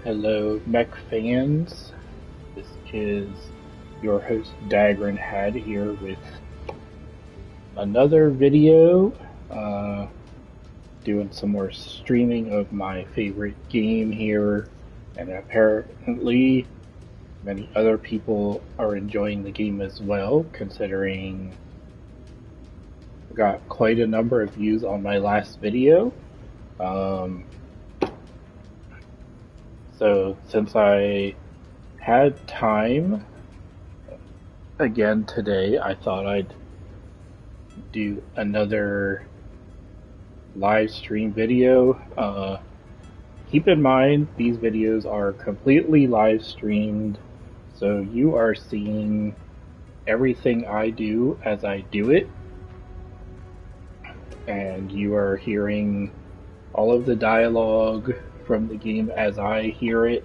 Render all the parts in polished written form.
Hello, mech fans. This is your host Dagrin Had here with another video. Uh, Doing some more streaming of my favorite game here, and apparently many other people are enjoying the game as well, considering I got quite a number of views on my last video. Um, so since I had time again today, I thought I'd do another live stream video. Keep in mind, these videos are completely live streamed, so you are seeing everything I do as I do it, and you are hearing all of the dialogue from the game as I hear it.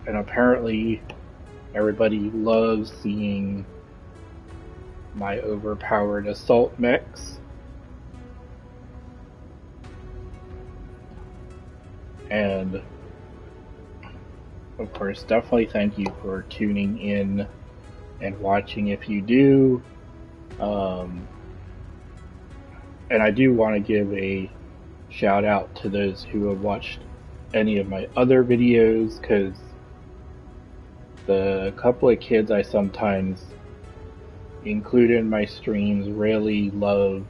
And apparently everybody loves seeing my overpowered assault mechs. And of course, definitely thank you for tuning in and watching if you do. And I do want to give a shout out to those who have watched any of my other videos, because the couple of kids I sometimes include in my streams really love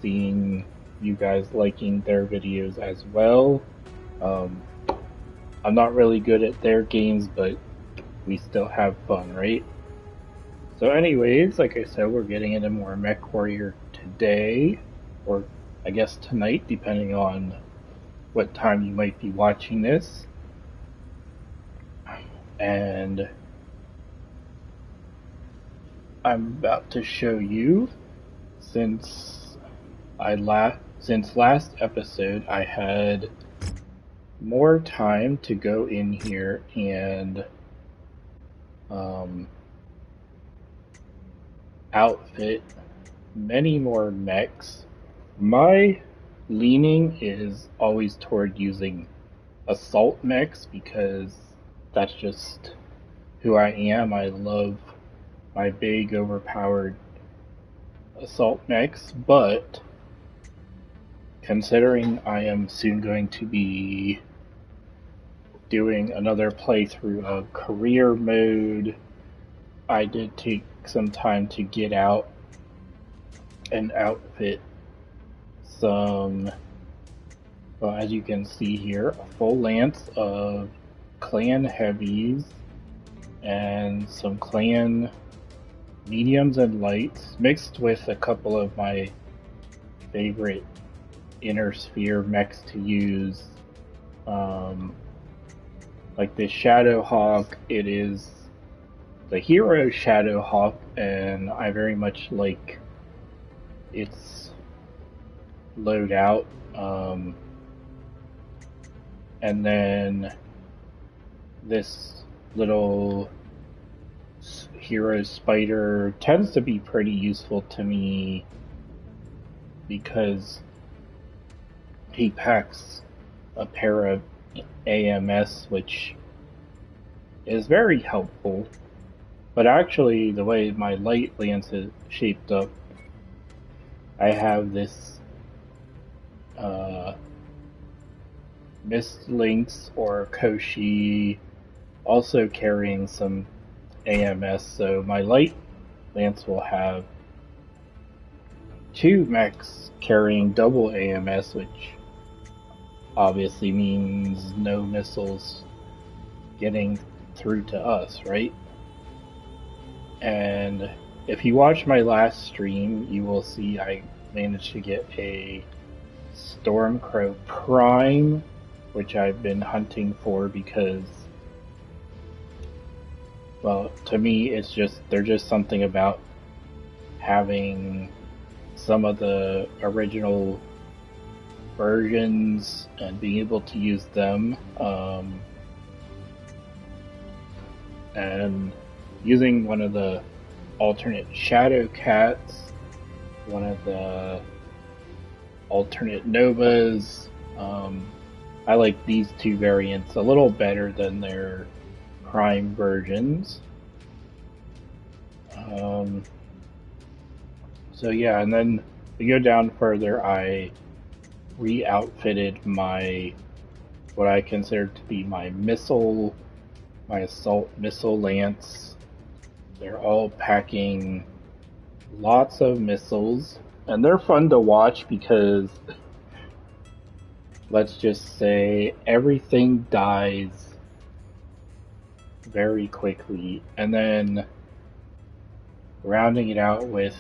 seeing you guys liking their videos as well. I'm not really good at their games, but we still have fun, right? So anyways, like I said, we're getting into more Mechwarrior today, or I guess tonight, depending on what time you might be watching this. And I'm about to show you, since last episode I had more time to go in here and outfit many more mechs. My leaning is always toward using assault mechs because that's just who I am. I love my big overpowered assault mechs, but considering I am soon going to be doing another playthrough of career mode, I did take some time to get out and outfit some, well, as you can see here, a full lance of clan heavies and some clan mediums and lights, mixed with a couple of my favorite inner sphere mechs to use. Like this Shadowhawk, it is the hero Shadowhawk, and I very much like its loadout. And then this little hero spider tends to be pretty useful to me because he packs a pair of AMS, which is very helpful. But actually, the way my light lance is shaped up, I have this Mist Lynx or Koshi also carrying some AMS, so my light lance will have two mechs carrying double AMS, which obviously means no missiles getting through to us, right? And if you watch my last stream, you will see I managed to get a Stormcrow Prime, which I've been hunting for because, well, to me, there's just something about having some of the original versions and being able to use them, and using one of the alternate Shadow Cats, one of the alternate Novas, I like these two variants a little better than their Prime versions. So yeah, and then to go down further, I re-outfitted my what I consider to be my assault missile lance. They're all packing lots of missiles, and they're fun to watch because let's just say everything dies very quickly, and then rounding it out with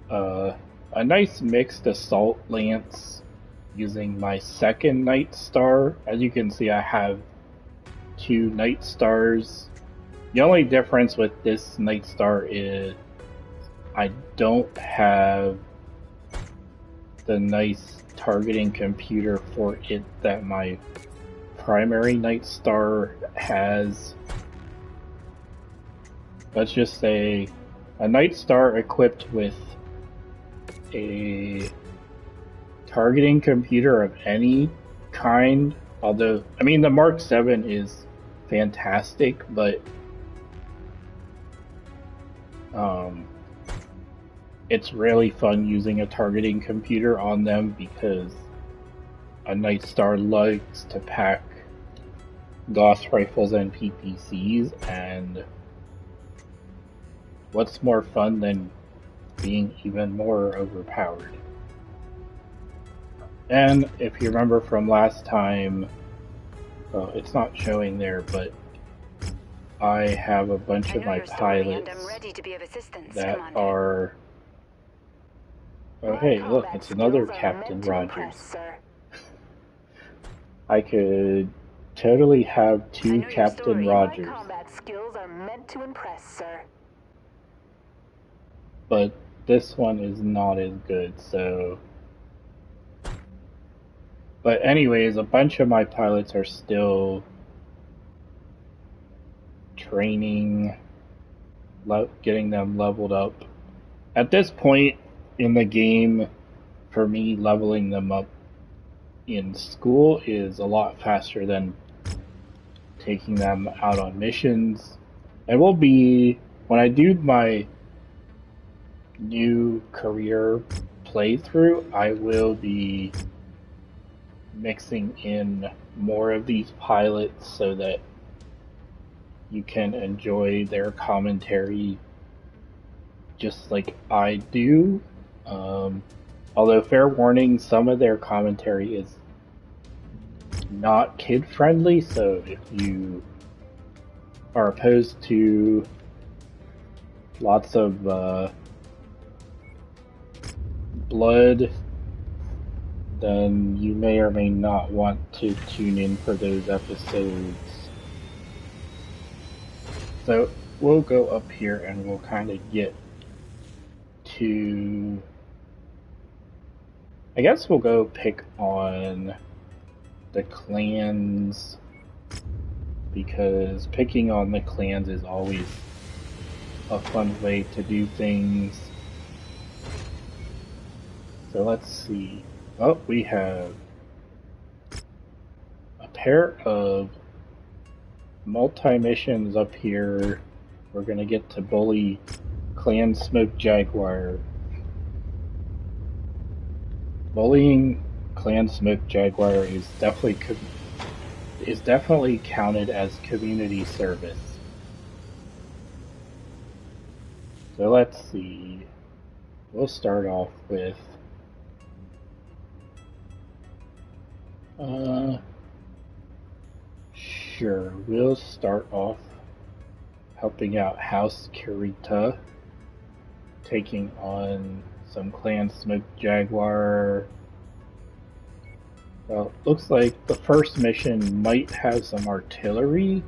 a nice mixed assault lance using my second Night Star. As you can see, I have two Night Stars. The only difference with this Night Star is I don't have the nice targeting computer for it that my primary Night Star has. Let's just say a Night Star equipped with a targeting computer of any kind, although, I mean, the Mark 7 is fantastic, but it's really fun using a targeting computer on them because a Night Star likes to pack Gauss rifles and PPCs, and what's more fun than being even more overpowered? And if you remember from last time, well, it's not showing there, but I have a bunch of my pilots that are... Oh hey, look, it's another Captain Rogers. I could totally have two Captain Rogers. But this one is not as good, so... But anyways, a bunch of my pilots are still training, getting them leveled up. At this point in the game, for me, leveling them up in school is a lot faster than taking them out on missions. It will be, when I do my new career playthrough, I will be mixing in more of these pilots so that you can enjoy their commentary just like I do. Although, fair warning, some of their commentary is not kid friendly, so if you are opposed to lots of blood, then you may or may not want to tune in for those episodes. So we'll go up here and we'll kind of get to... I guess we'll go pick on the clans, because picking on the clans is always a fun way to do things. So let's see. Oh, we have a pair of multi-missions up here. We're gonna get to bully Clan Smoke Jaguar. Bullying Clan Smoke Jaguar is definitely counted as community service. So let's see. We'll start off with sure, we'll start off helping out House Kirita, taking on some Clan Smoke Jaguar. Well, looks like the first mission might have some artillery,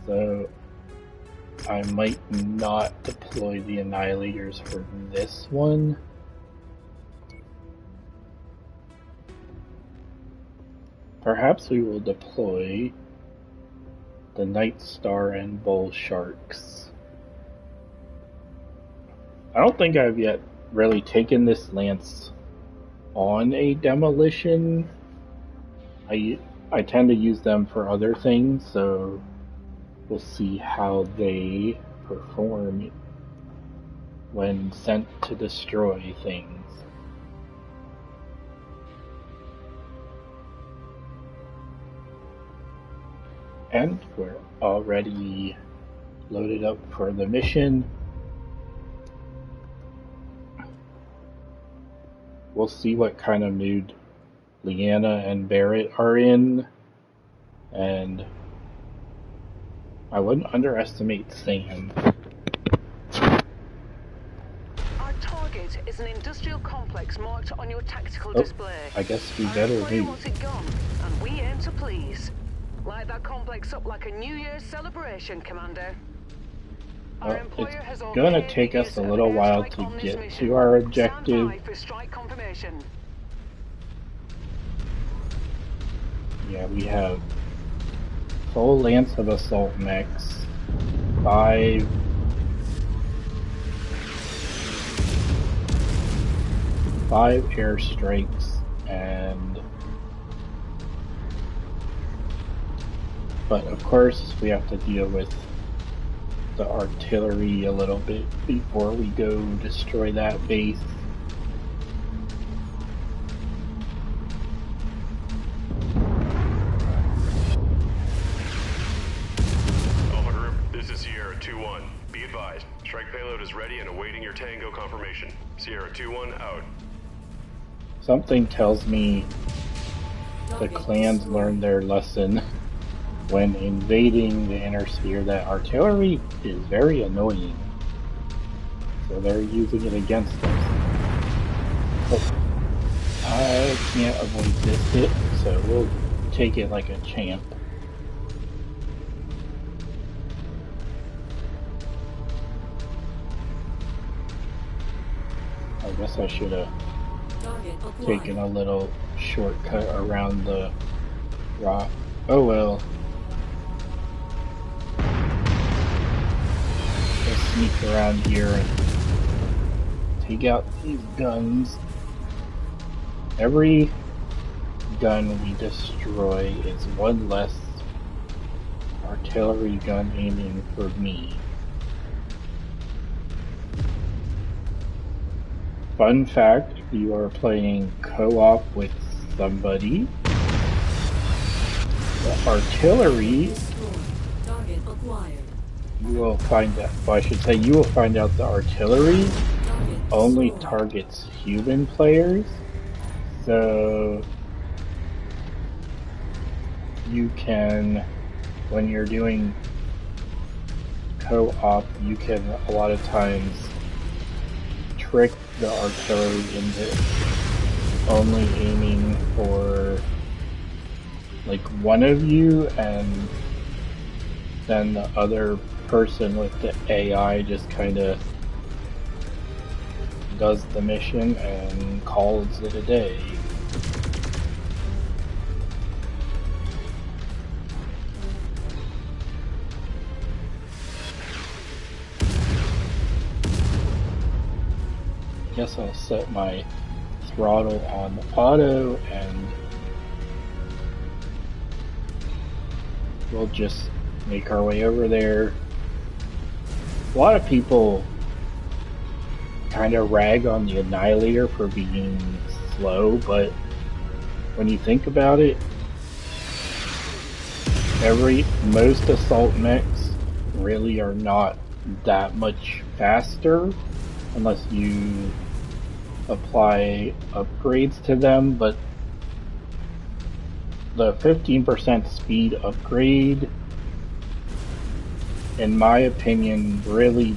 so I might not deploy the Annihilators for this one. Perhaps we will deploy the Night Star and Bull Sharks. I don't think I've yet really taken this lance on a demolition, I tend to use them for other things, so we'll see how they perform when sent to destroy things. And we're already loaded up for the mission. We'll see what kind of mood Leanna and Barrett are in, and I wouldn't underestimate Sam. Our target is an industrial complex marked on your tactical display. I guess we better Our leave. wants it gone, and we aim to please. Light that complex up like a New Year's celebration, Commander. Well, it's gonna take us a little while to get to our objective. Yeah, we have full lance of assault mechs, 5 airstrikes, but of course we have to deal with the artillery a little bit before we go destroy that base. This is Sierra 2-1. Be advised, strike payload is ready and awaiting your Tango confirmation. Sierra 2-1 out. Something tells me the clans learned their lesson when invading the inner sphere. That artillery is very annoying, so they're using it against us. Oh, I can't avoid this hit, so we'll take it like a champ. I guess I should have taken a little shortcut around the rock. Oh well. Let's sneak around here and take out these guns. Every gun we destroy is one less artillery gun aiming for me. Fun fact, if you are playing co-op with somebody, the artillery, you will find out, well, I should say you will find out the artillery only targets human players, so you can, when you're doing co-op, you can a lot of times trick the artillery into only aiming for like one of you, and then the other person with the AI just kind of does the mission and calls it a day. Guess I'll set my throttle on auto and we'll just make our way over there. A lot of people kind of rag on the Annihilator for being slow, but when you think about it, most assault mechs really are not that much faster unless you apply upgrades to them, but the 15% speed upgrade, in my opinion, really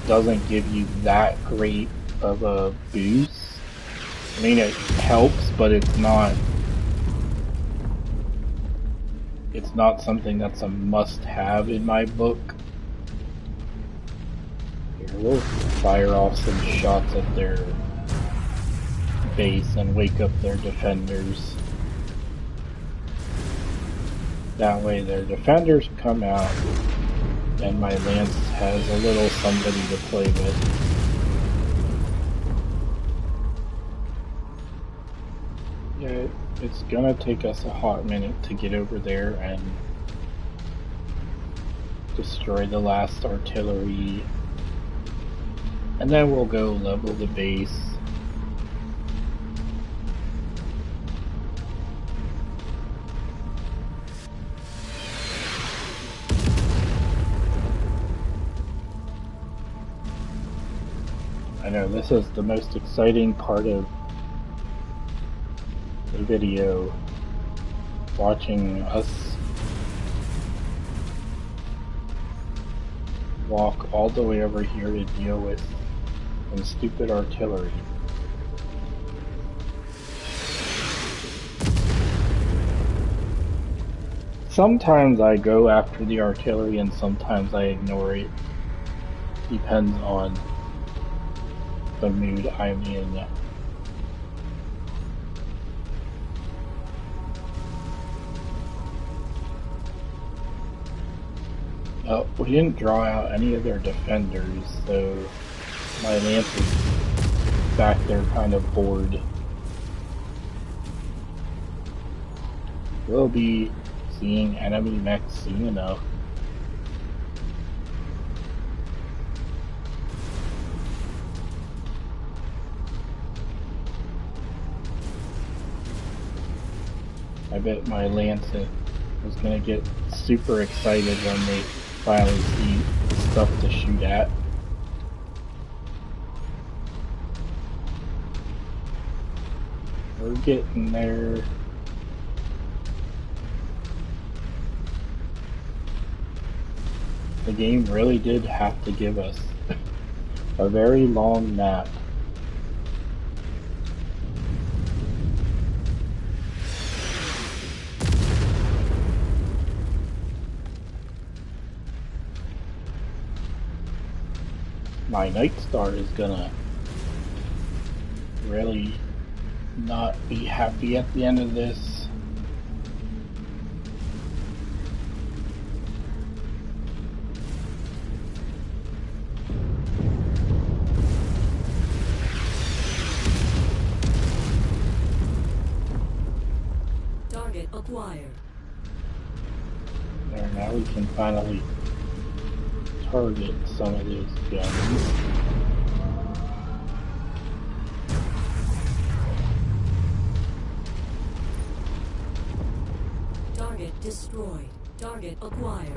doesn't give you that great of a boost. I mean, it helps, but it's not something that's a must-have in my book. Here, we'll fire off some shots at their base and wake up their defenders. That way their defenders come out and my lance has a little somebody to play with. Yeah, it's gonna take us a hot minute to get over there and destroy the last artillery. And then we'll go level the base. I know this is the most exciting part of the video, watching us walk all the way over here to deal with some stupid artillery. Sometimes I go after the artillery and sometimes I ignore it. Depends on the mood I'm in. Oh, we didn't draw out any of their defenders, so my lance is back there kind of bored. We'll be seeing enemy mechs soon enough. I bet my lance was gonna get super excited when they finally see stuff to shoot at. We're getting there. The game really did have to give us a very long map. My Night Star is gonna really not be happy at the end of this. Target acquired. There, now we can finally target some of these guns. Target destroyed. Target acquired.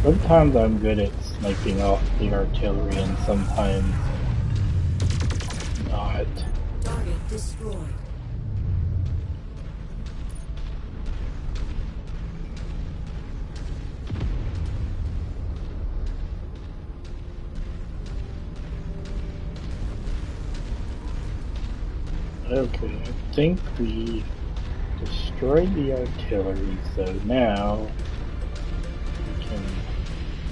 Sometimes I'm good at sniping off the artillery and sometimes not. Target destroyed. Okay, I think we destroyed the artillery, so now we can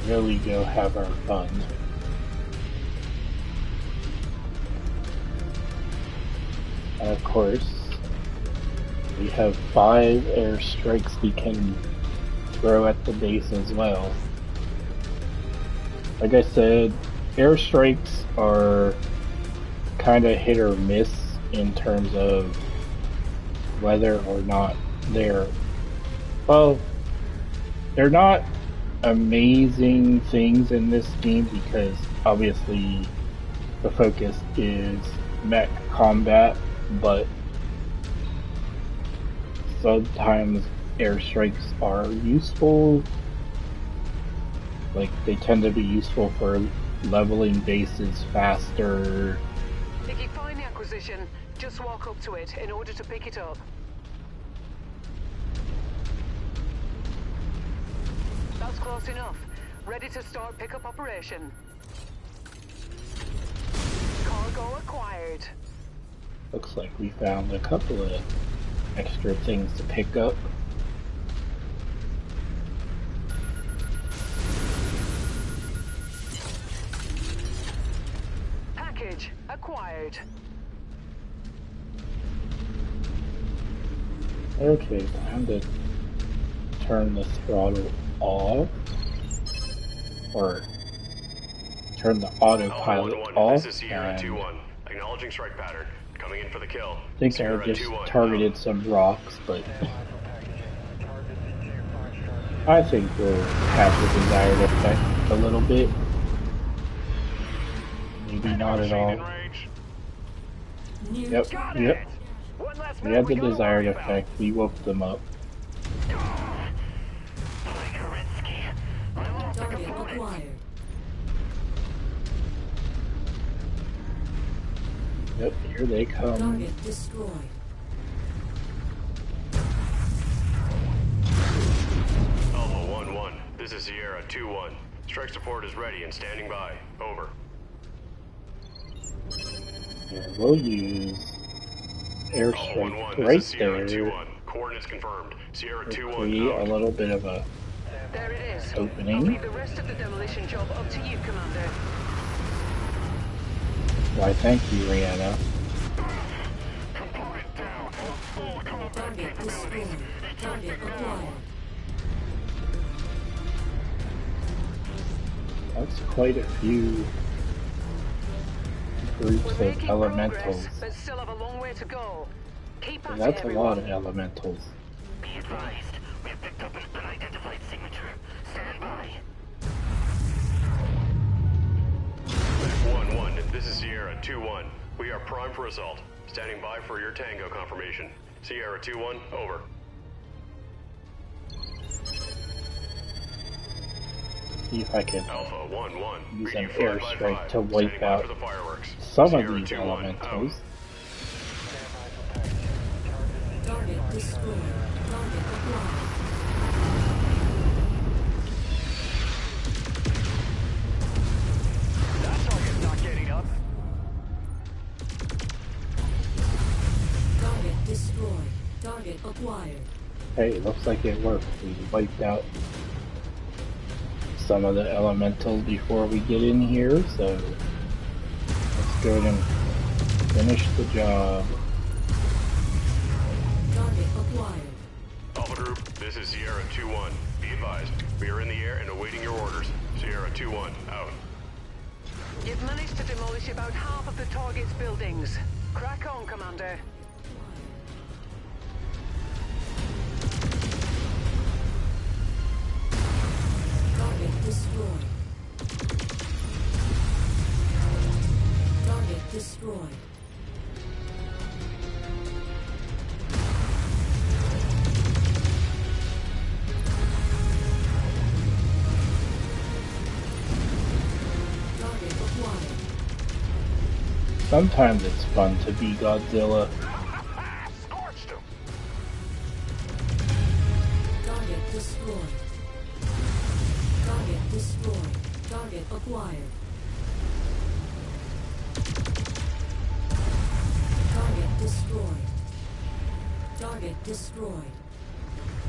really go have our fun. And of course, we have 5 airstrikes we can throw at the base as well. Like I said, airstrikes are kind of hit or miss in terms of whether or not they're, well, they're not amazing things in this game because obviously the focus is mech combat, but sometimes airstrikes are useful. Like, they tend to be useful for leveling bases faster. If you find the acquisition, just walk up to it in order to pick it up. That's close enough. Ready to start pickup operation. Cargo acquired. Looks like we found a couple of extra things to pick up. Package acquired. Okay, time to turn the throttle off. Or turn the Alpha autopilot 1-1, off, this is Sierra and 2-1. Acknowledging strike pattern. Coming in for the kill. I think I Sierra just 2-1, targeted some rocks, but I think we'll have the desired effect a little bit. Maybe not at all. New Yep, target. yep. We had the desired effect. We woke them up. Target acquired. Yep, here they come. Target destroyed. Alpha 1-1, this is Sierra 2-1. Strike support is ready and standing by. Over. Yeah, we'll use Alpha airstrike 1-1, right this is Sierra there 2-1. Coordinates confirmed. Sierra to 2-1 create a out. little bit of a There it is. I'll opening. leave the rest of the demolition job up to you, Commander. Why, thank you, Rihanna. Target destroyed. Target acquired. That's quite a few We're groups of making elementals. progress, but still have a long way to go. Keep at So it, that's a everyone. lot of elementals. Be advised, we have picked up an unidentified signature. Stand by. Mech 1-1, this is Sierra 2-1. We are primed for assault. Standing by for your tango confirmation. Sierra 2-1, over. See if I can Alpha 1-1, use reading an 5 by airstrike 5. to wipe Standing by out for the fireworks. some of Sierra these 2-1, elementals. out. Target destroyed. Target acquired. That target's not getting up. Target destroyed. Target acquired. Hey, it looks like it worked. We wiped out some of the elementals before we get in here, so let's go ahead and finish the job. Target acquired. Alpha Group, this is Sierra 2-1. Be advised, we are in the air and awaiting your orders. Sierra 2-1, out. You've managed to demolish about half of the target's buildings. Crack on, Commander. Target destroyed. Target destroyed. Target acquired. Sometimes it's fun to be Godzilla. Scorched him. Target destroyed. Target destroyed. Target acquired. Target destroyed. Target destroyed.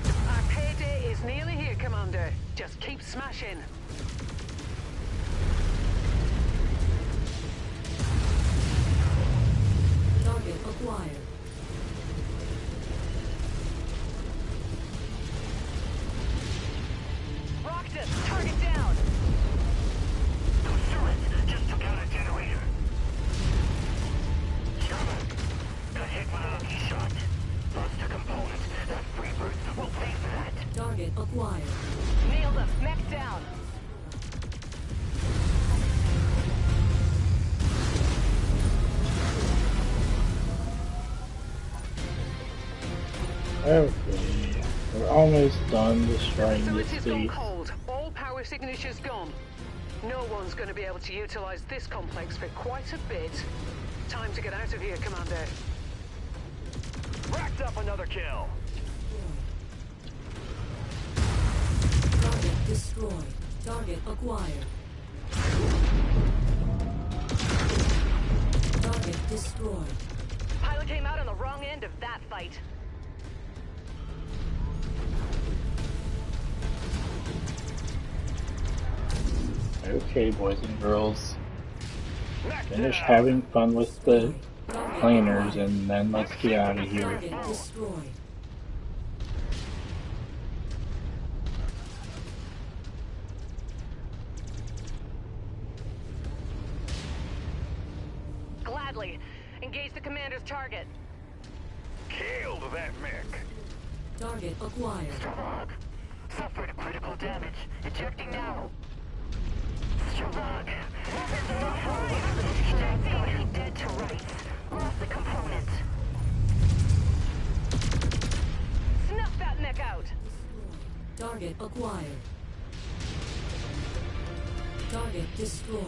Our payday is nearly here, Commander. Just keep smashing. Target acquired. Rocked it! Target down! Those turrets just took out a generator. Sherman, got hit with a lucky shot. Lost a component. That freebird will pay for that. Target acquired. Nailed him! Mech down! Okay, we're almost done destroying this Facility's gone base. cold. All power signatures gone. No one's going to be able to utilize this complex for quite a bit. Time to get out of here, Commander. Racked up another kill. Target destroyed. Target acquired. Target destroyed. Pilot came out on the wrong end of that fight. Okay, boys and girls, Knocked finish down. having fun with the Target planers acquired. and then let's get out of here. Target destroyed. with target. Killed that mech. Target acquired. Strabog. Suffered critical damage. Ejecting now. Strabog. Weapons are not hurry. That's already dead to rights. Lost the component. Snuff that mech out. Target acquired. Target destroyed.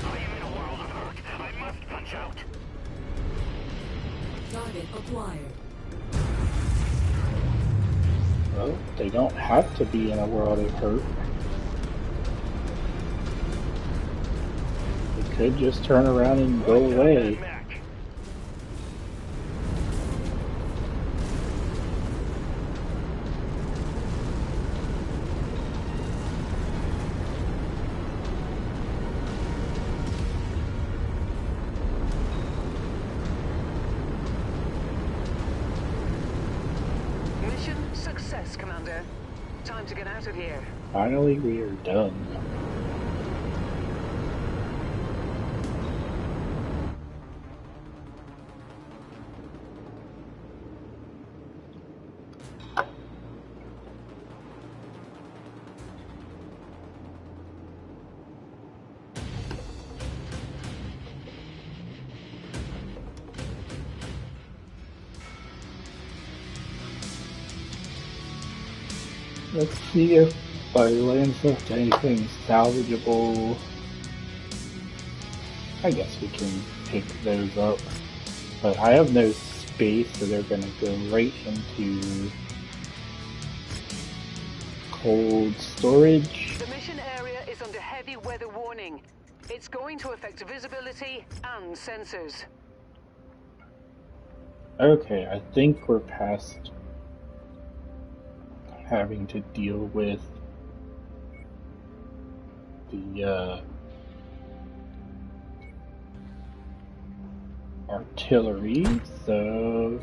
I am in a world of hurt. I must punch out. Target acquired. Well, they don't have to be in a world of hurt. They could just turn around and go away. Mission success, Commander. Time to get out of here. Finally, we are done. Let's see if by lands left anything salvageable. I guess we can pick those up. But I have no space, so they're gonna go right into cold storage. The mission area is under heavy weather warning. It's going to affect visibility and sensors. Okay, I think we're past having to deal with the artillery, so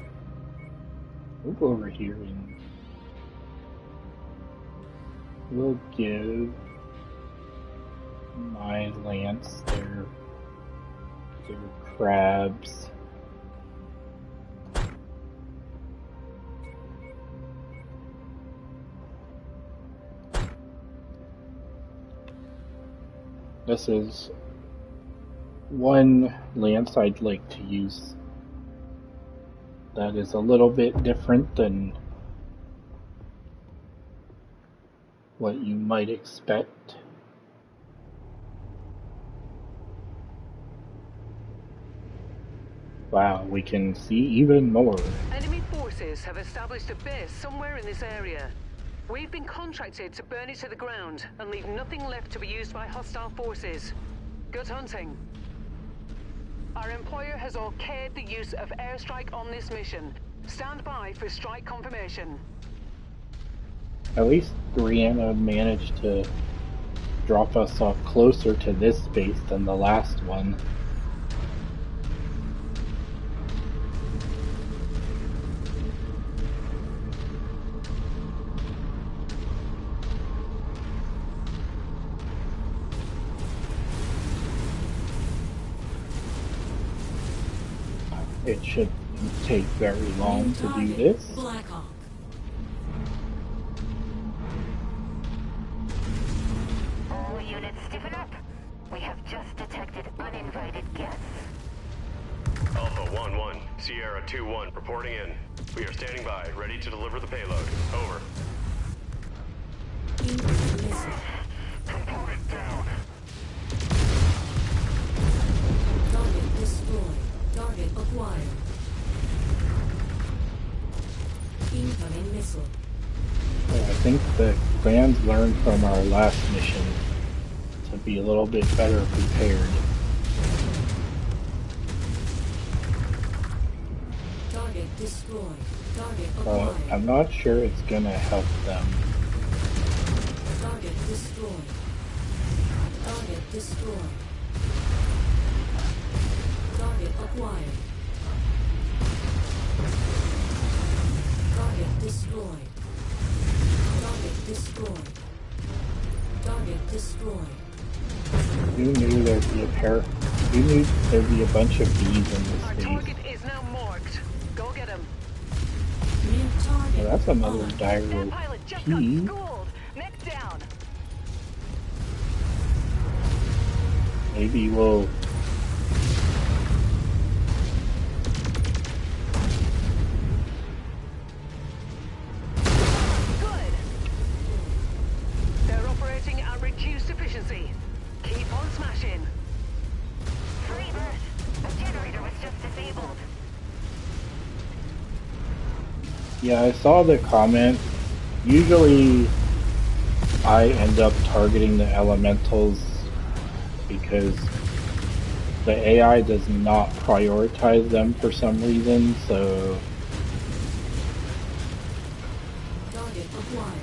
we'll go over here and we'll give my lance their crabs. This is one lance I'd like to use that is a little bit different than what you might expect. Wow, we can see even more. Enemy forces have established a base somewhere in this area. We've been contracted to burn it to the ground and leave nothing left to be used by hostile forces. Good hunting. Our employer has okayed the use of airstrike on this mission. Stand by for strike confirmation. At least Brianna managed to drop us off closer to this base than the last one. It shouldn't take very long to do this. Blackhawk. All units stiffen up. We have just detected uninvited guests. Alpha 1-1, Sierra 2-1, reporting in. We are standing by, ready to deliver the payload. Over. Component down. Target destroyed. Target acquired. Incoming missile. I think the plans learned from our last mission to be a little bit better prepared. Target destroyed. Target acquired. I'm not sure it's gonna help them. Target destroyed. Target destroyed. Target acquired. Target destroyed. Target destroyed. Target destroyed. Who knew there'd be a pair? Who knew there'd be a bunch of bees in Our this target space? is now marked. Go get him. New target. Well, that's another on. That gyro pilot just got P. schooled. Neck down. Maybe we'll. Good. They're operating at reduced efficiency. Keep on smashing. Free burst. The generator was just disabled. Yeah, I saw the comment. Usually, I end up targeting the elementals because the AI does not prioritize them for some reason, so. Target acquired.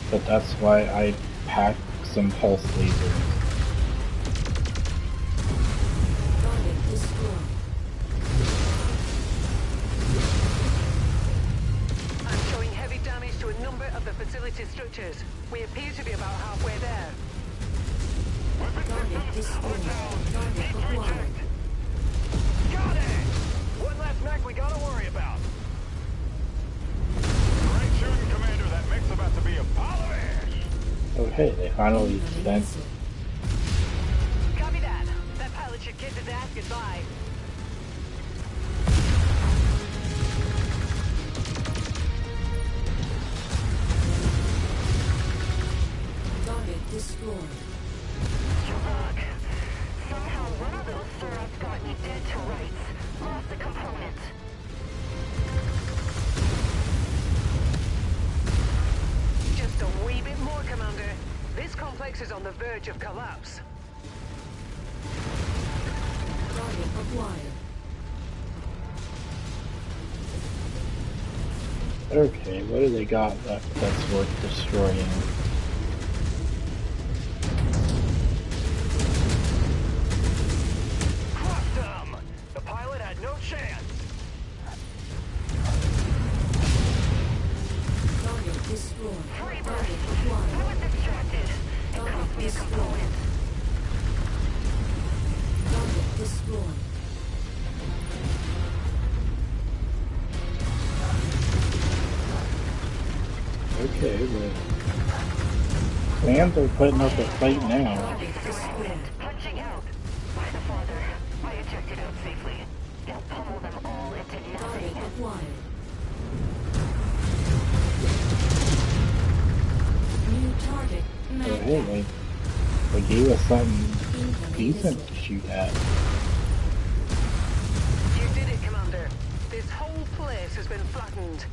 But that's why I pack some pulse lasers. Target destroyed. I'm showing heavy damage to a number of the facility structures. We appear to be about halfway there. Target destroyed. Target acquired. Got it! One less mech we gotta worry about. Great shooting, Commander. That mech's about to be a pile of ash. Oh hey, they finally Incoming sent. missile. Copy that. That pilot should kiss his ass goodbye. Target destroyed. Sherlock. Somehow one of those syrups got me dead to rights. Lost the component. Just a wee bit more, Commander. This complex is on the verge of collapse. Target acquired. Okay, what do they got left that's worth destroying? Crushed him! The pilot had no chance. Target destroyed. Free Target burst. I acquired. was distracted. It Target cost me a destroyed. component. Target destroyed. Okay, the clans are putting up a fight now. Target destroyed. Punching out. By the father. I ejected out safely. They'll pummel them all into Target nothing. acquired. New target. Oh hey, they gave us something Incoming decent missile. to shoot at. You did it, Commander. This whole place has been flattened.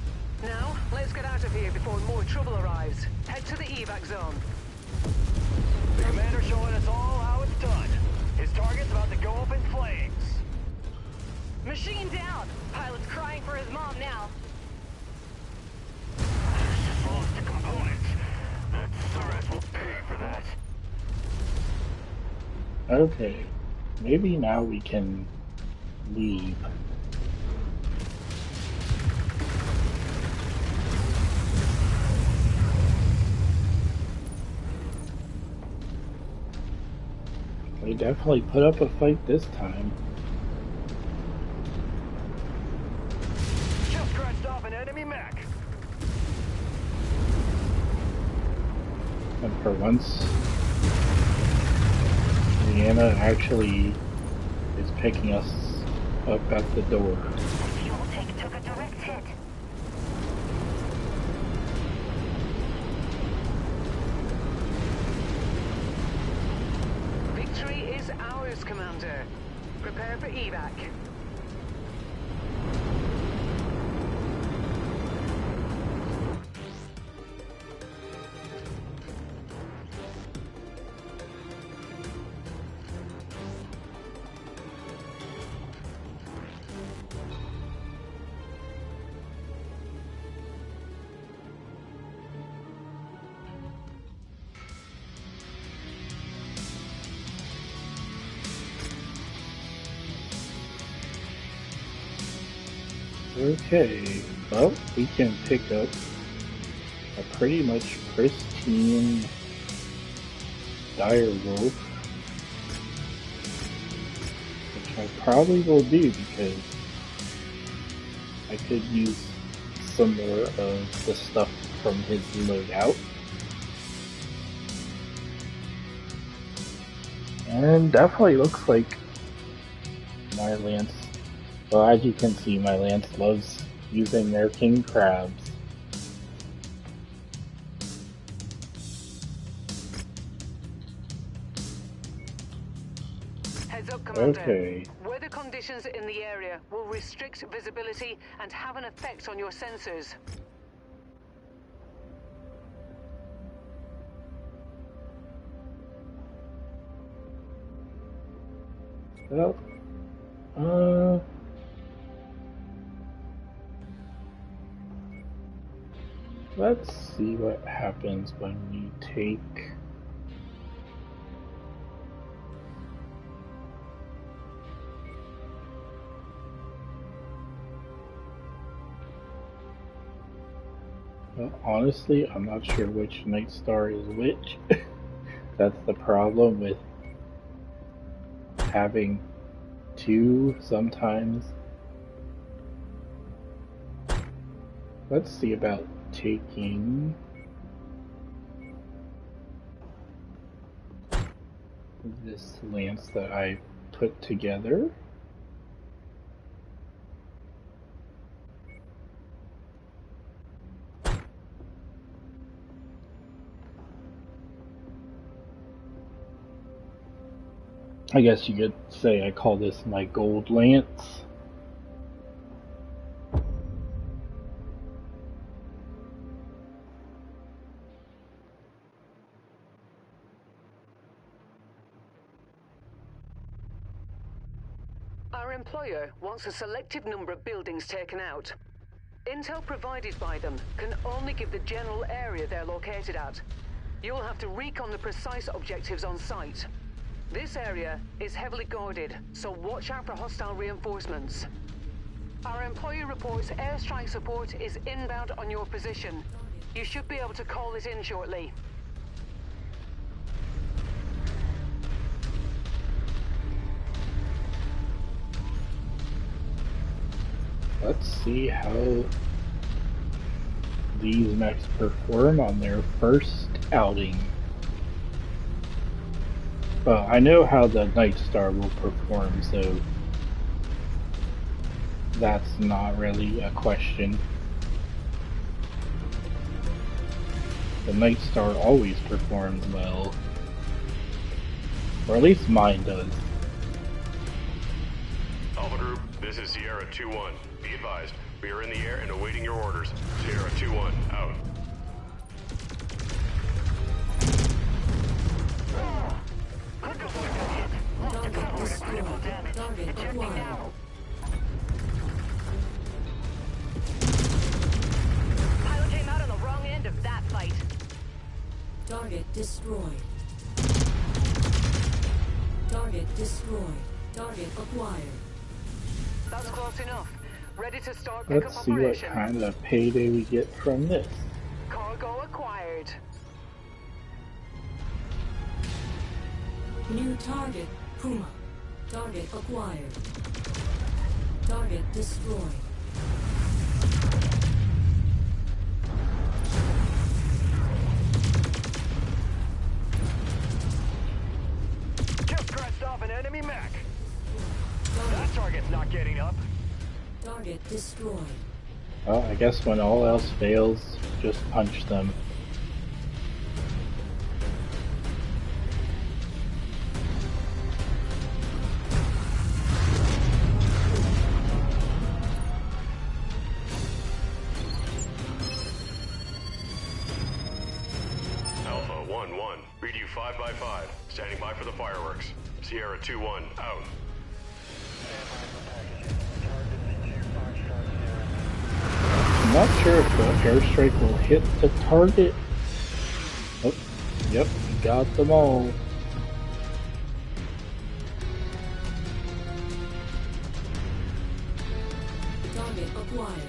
Now, let's get out of here before more trouble arrives. Head to the evac zone. The commander's showing us all how it's done. His target's about to go up in flames. Machine down. Pilot's crying for his mom now. Just lost the components. That syrup will pay for that. Okay, maybe now we can leave. They definitely put up a fight this time. Just scratched off an enemy mech. And for once, Rihanna actually is picking us up at the door. Fuel tank took a direct hit. Victory is ours, Commander. Prepare for evac. Okay, well, we can pick up a pretty much pristine dire wolf I probably will do because I could use some more of the stuff from his loadout. And definitely looks like my Lance, well, as you can see, my Lance loves using their king crabs. Heads up, Commander. Okay. Weather conditions in the area will restrict visibility and have an effect on your sensors. Well, let's see what happens when you take... Well, honestly, I'm not sure which Night Star is which. That's the problem with having two sometimes. Let's see about taking this lance that I put together. I guess you could say I call this my gold lance. Our employer wants a selected number of buildings taken out. Intel provided by them can only give the general area they're located at. You'll have to recon the precise objectives on site. This area is heavily guarded, so watch out for hostile reinforcements. Our employer reports airstrike support is inbound on your position. You should be able to call it in shortly. Let's see how these mechs perform on their first outing. Well, I know how the Night Star will perform, so that's not really a question. The Night Star always performs well. Or at least mine does. Alpha Group, this is Sierra 2-1. Be advised, we are in the air and awaiting your orders. Sierra 2-1, out. Target destroyed. Target acquired. Pilot came out on the wrong end of that fight. Target destroyed. Target destroyed. Target acquired. That's close enough. Ready to start Let's pickup see what operation. kind of payday we get from this. Cargo acquired. New target, Puma. Target acquired. Target destroyed. Just scratched off an enemy mech. That Target, target's not getting up. target destroyed. Well, I guess when all else fails, just punch them. Alpha 1-1, read you 5x5. Standing by for the fireworks. Sierra 2-1, out. I'm not sure if the airstrike will hit the target. Oh, yep, we got them all. Target acquired.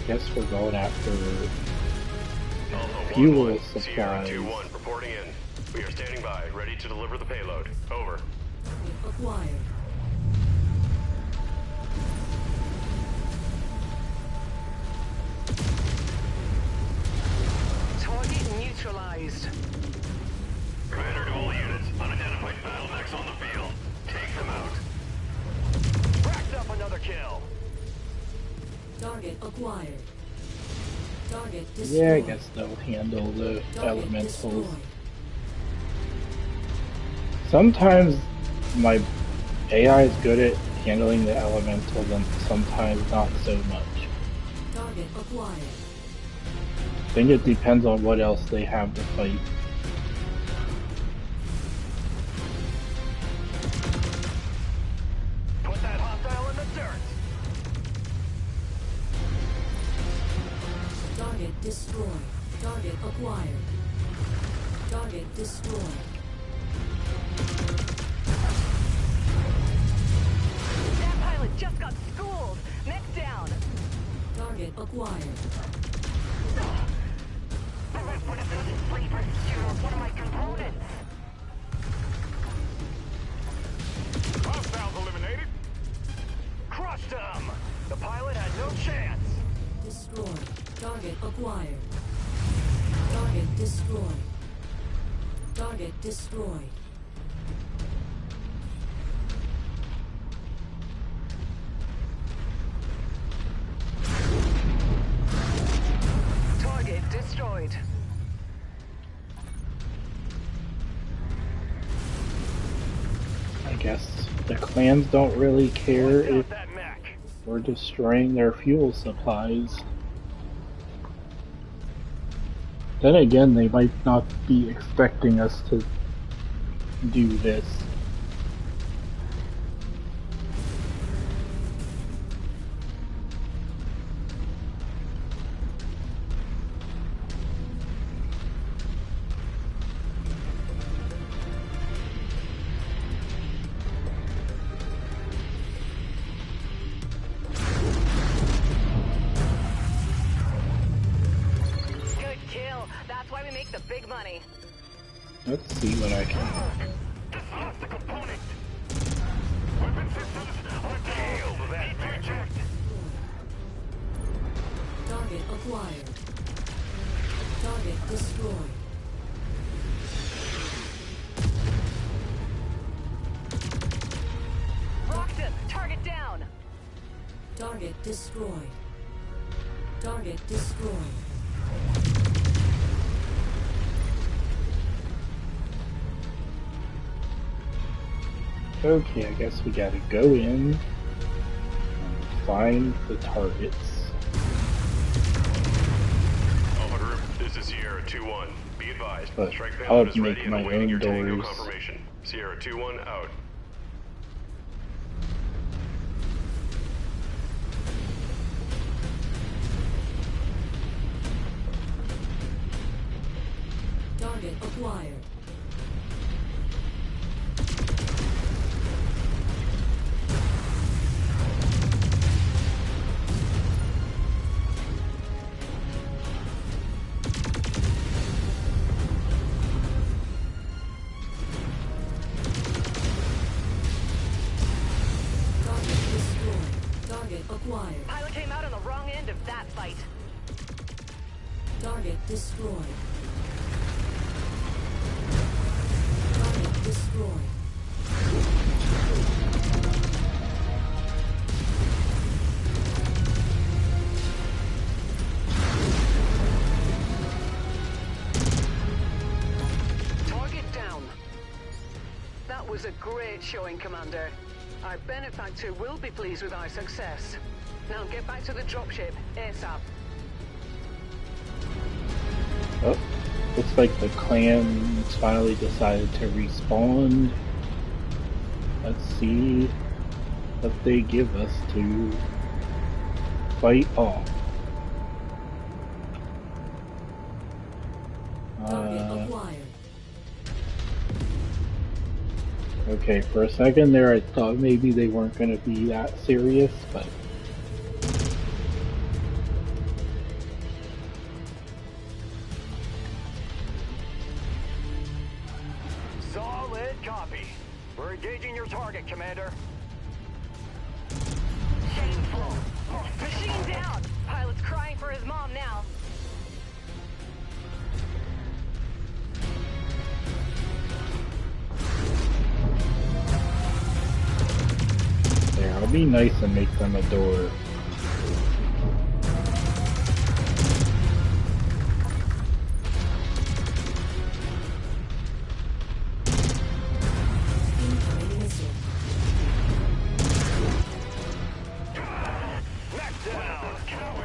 Guess we're going after Alpha fuel 1-1, Sierra supplies. 2-1 reporting in. We are standing by, ready to deliver the payload. Over. Acquired. Target neutralized. Commander to all units. Unidentified battle mechs on the field. Take them out. Racked up another kill. Target acquired. Target destroyed. Yeah, I guess they'll handle the Target elementals. destroyed. Sometimes my AI is good at handling the elementals and sometimes not so much. Target acquired. I think it depends on what else they have to fight. Put that hostile in the dirt. Target destroyed. Target acquired. Target destroyed. That pilot just got schooled. Next down. Target acquired. What if this flavor steals one of my components? Hostiles eliminated. Crushed them. The pilot had no chance. Destroyed. Target acquired. Target destroyed. Target destroyed. Target destroyed. I guess the clans don't really care Look out if that mech. we're destroying their fuel supplies. Then again, they might not be expecting us to do this. Good kill. That's why we make the big money. Let's see what I can. Just lost the component. Weapon systems are killed. That project. Target acquired. Target destroyed. Rocked him. Target down. Target destroyed. Target destroyed. Okay, I guess we gotta go in and find the targets. Alpha Group, this is Sierra 2-1. Be advised, But strike I'll payload is make ready and my awaiting own your Tango doors. confirmation. Sierra 2-1 out. Target acquired. Target destroyed. Target acquired. Pilot came out on the wrong end of that fight. Target destroyed. Target destroyed. Target down. That was a great showing, Commander. Our benefactor will be pleased with our success. Now get back to the dropship, ASAP. Oh, looks like the clans finally decided to respawn. Let's see what they give us to fight off. Target acquired. Okay, for a second there I thought maybe they weren't going to be that serious, but Commander. Shameful. Machine down. Pilot's crying for his mom now. There, I'll be nice and make them a door. Incoming missile.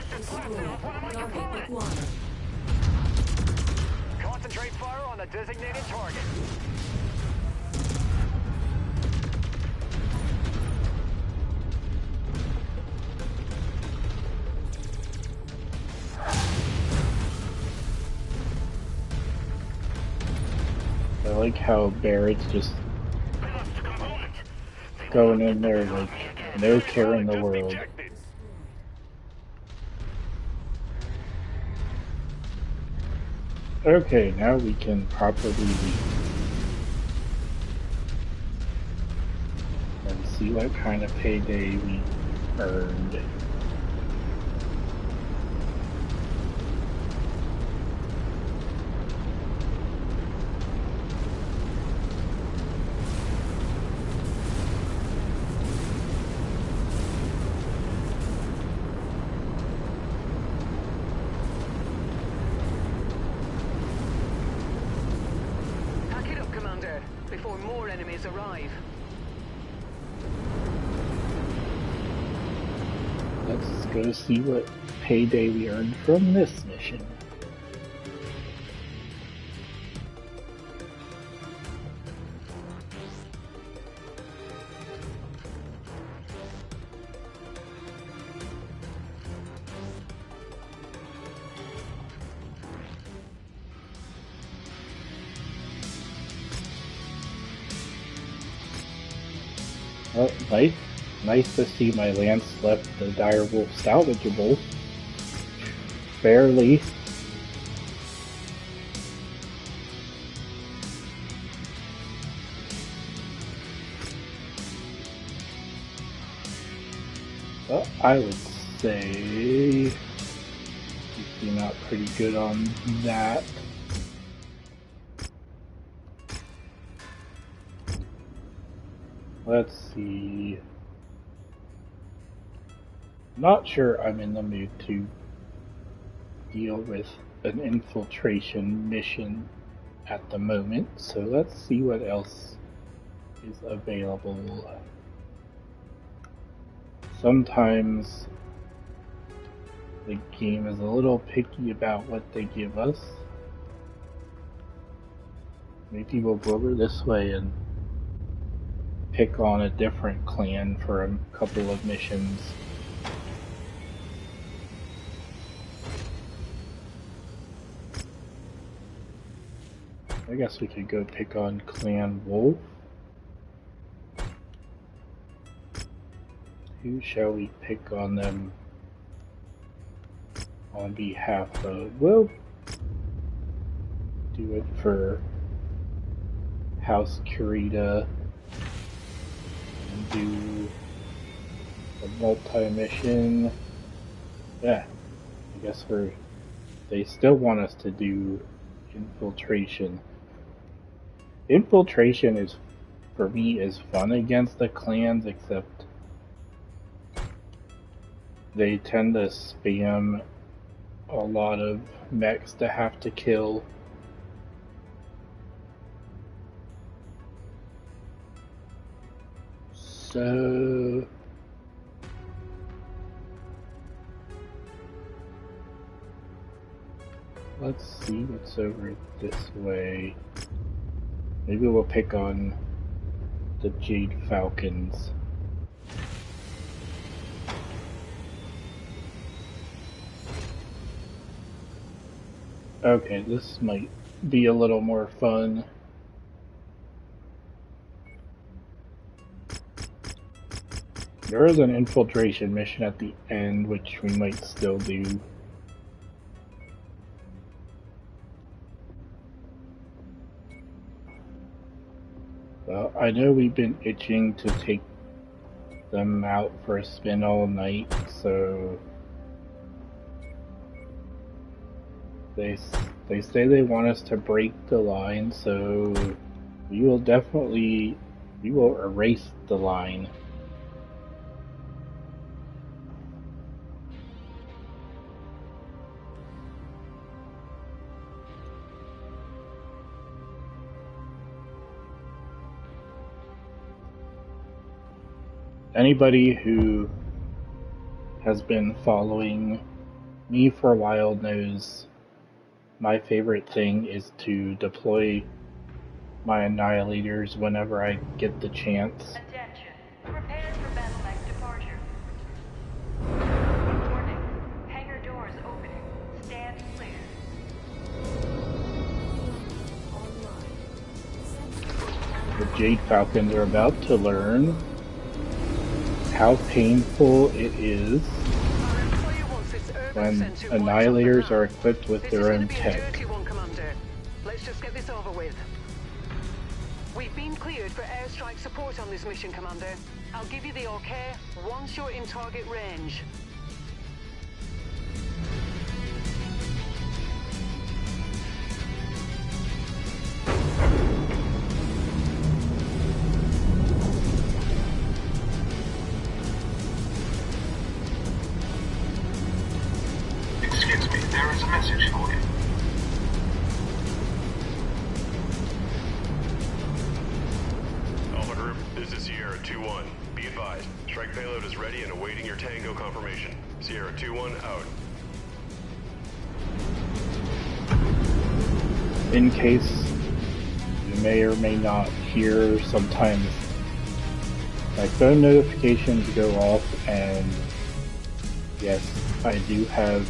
Destroyed. Target acquired. Concentrate fire on the designated target. I like how Barrett's just going in there like no care in the world. Ejected. Okay, now we can properly leave. And see what kind of payday we earned. Pack it up, Commander, before more enemies arrive. Let's go see what payday we earned from this mission. Oh, nice. Nice to see my lance left the direwolf salvageable. Barely. Well, I would say you came out pretty good on that. Let's see. Not sure I'm in the mood to deal with an infiltration mission at the moment, so let's see what else is available. Sometimes the game is a little picky about what they give us. Maybe we'll go over this way and pick on a different clan for a couple of missions. I guess we could go pick on Clan Wolf. Who shall we pick on them on behalf of? We'll do it for House Kurita and do a multi-mission. Yeah, I guess they still want us to do infiltration. Infiltration is, for me, is fun against the clans, except they tend to spam a lot of mechs to have to kill. So let's see what's over this way. Maybe we'll pick on the Jade Falcons. Okay, this might be a little more fun. There is an infiltration mission at the end, which we might still do. Well, I know we've been itching to take them out for a spin all night, so they say they want us to break the line, so we will erase the line. Anybody who has been following me for a while knows my favorite thing is to deploy my annihilators whenever I get the chance. Attention. Prepare for battle mech departure. Warning. Hangar doors opening. Stand clear. The Jade Falcons are about to learn how painful it is when annihilators are equipped with their own tech. Let's just get this over with. We've been cleared for airstrike support on this mission, Commander. I'll give you the okay once you're in target range. Excuse me, there is a message for you. Alpha Group, this is Sierra 2-1. Be advised, strike payload is ready and awaiting your Tango confirmation. Sierra 2-1 out. In case you may or may not hear, sometimes my phone notifications go off, and yes, I do have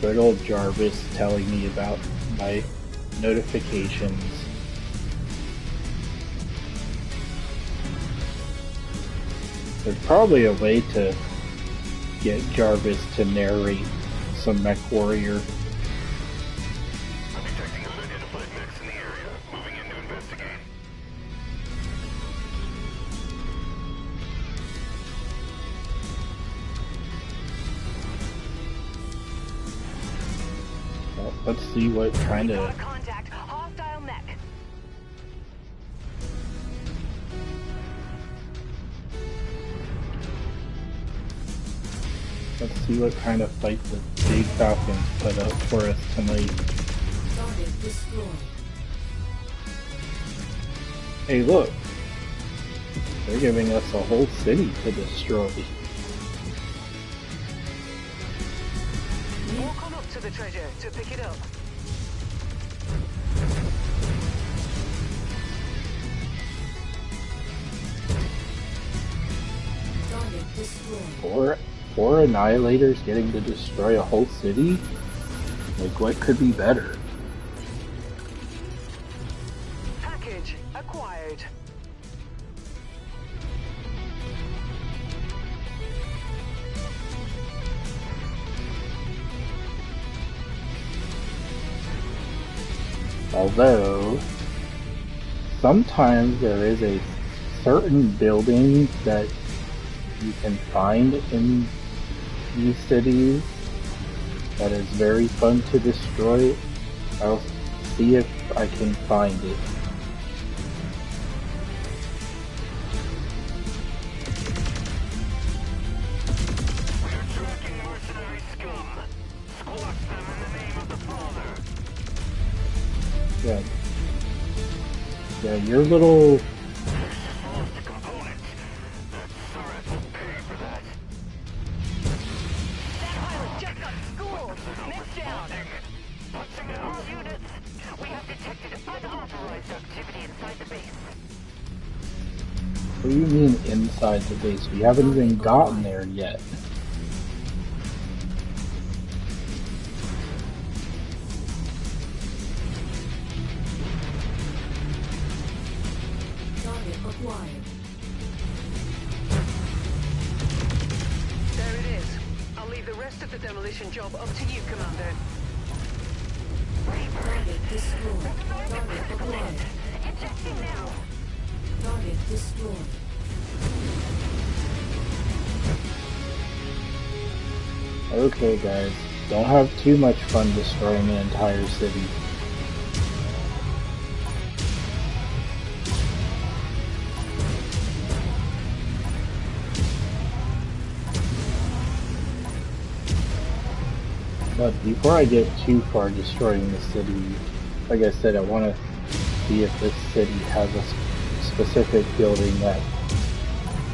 good old Jarvis telling me about my notifications. There's probably a way to get Jarvis to narrate some Mechwarrior. I'm detecting unidentified mechs in the area. Moving in to investigate. Well, let's see what kind of... Contact. Hostile mech. Let's see what kind of fight the Jade Falcons put up for us tonight. Target destroyed. Hey, look! They're giving us a whole city to destroy. Walk on up to the treasure to pick it up. Target destroyed. Four annihilators getting to destroy a whole city? Like, what could be better? Package acquired. Although, sometimes there is a certain building that you can find in these cities that is very fun to destroy. I'll see if I can find it. We are tracking mercenary scum. Squash them in the name of the Father. Yeah, your little... Lost a component. That Surat will pay for that. That pilot just got schooled. Mech down. Punching All out. units. We have detected unauthorized activity inside the base. What do you mean inside the base? We haven't even gotten there yet. Target acquired. There it is. I'll leave the rest of the demolition job up to you, Commander. Target destroyed. Target acquired. Ejecting now. Target destroyed. Okay, guys, don't have too much fun destroying an entire city. But before I get too far destroying the city, like I said, I want to see if this city has a specific building that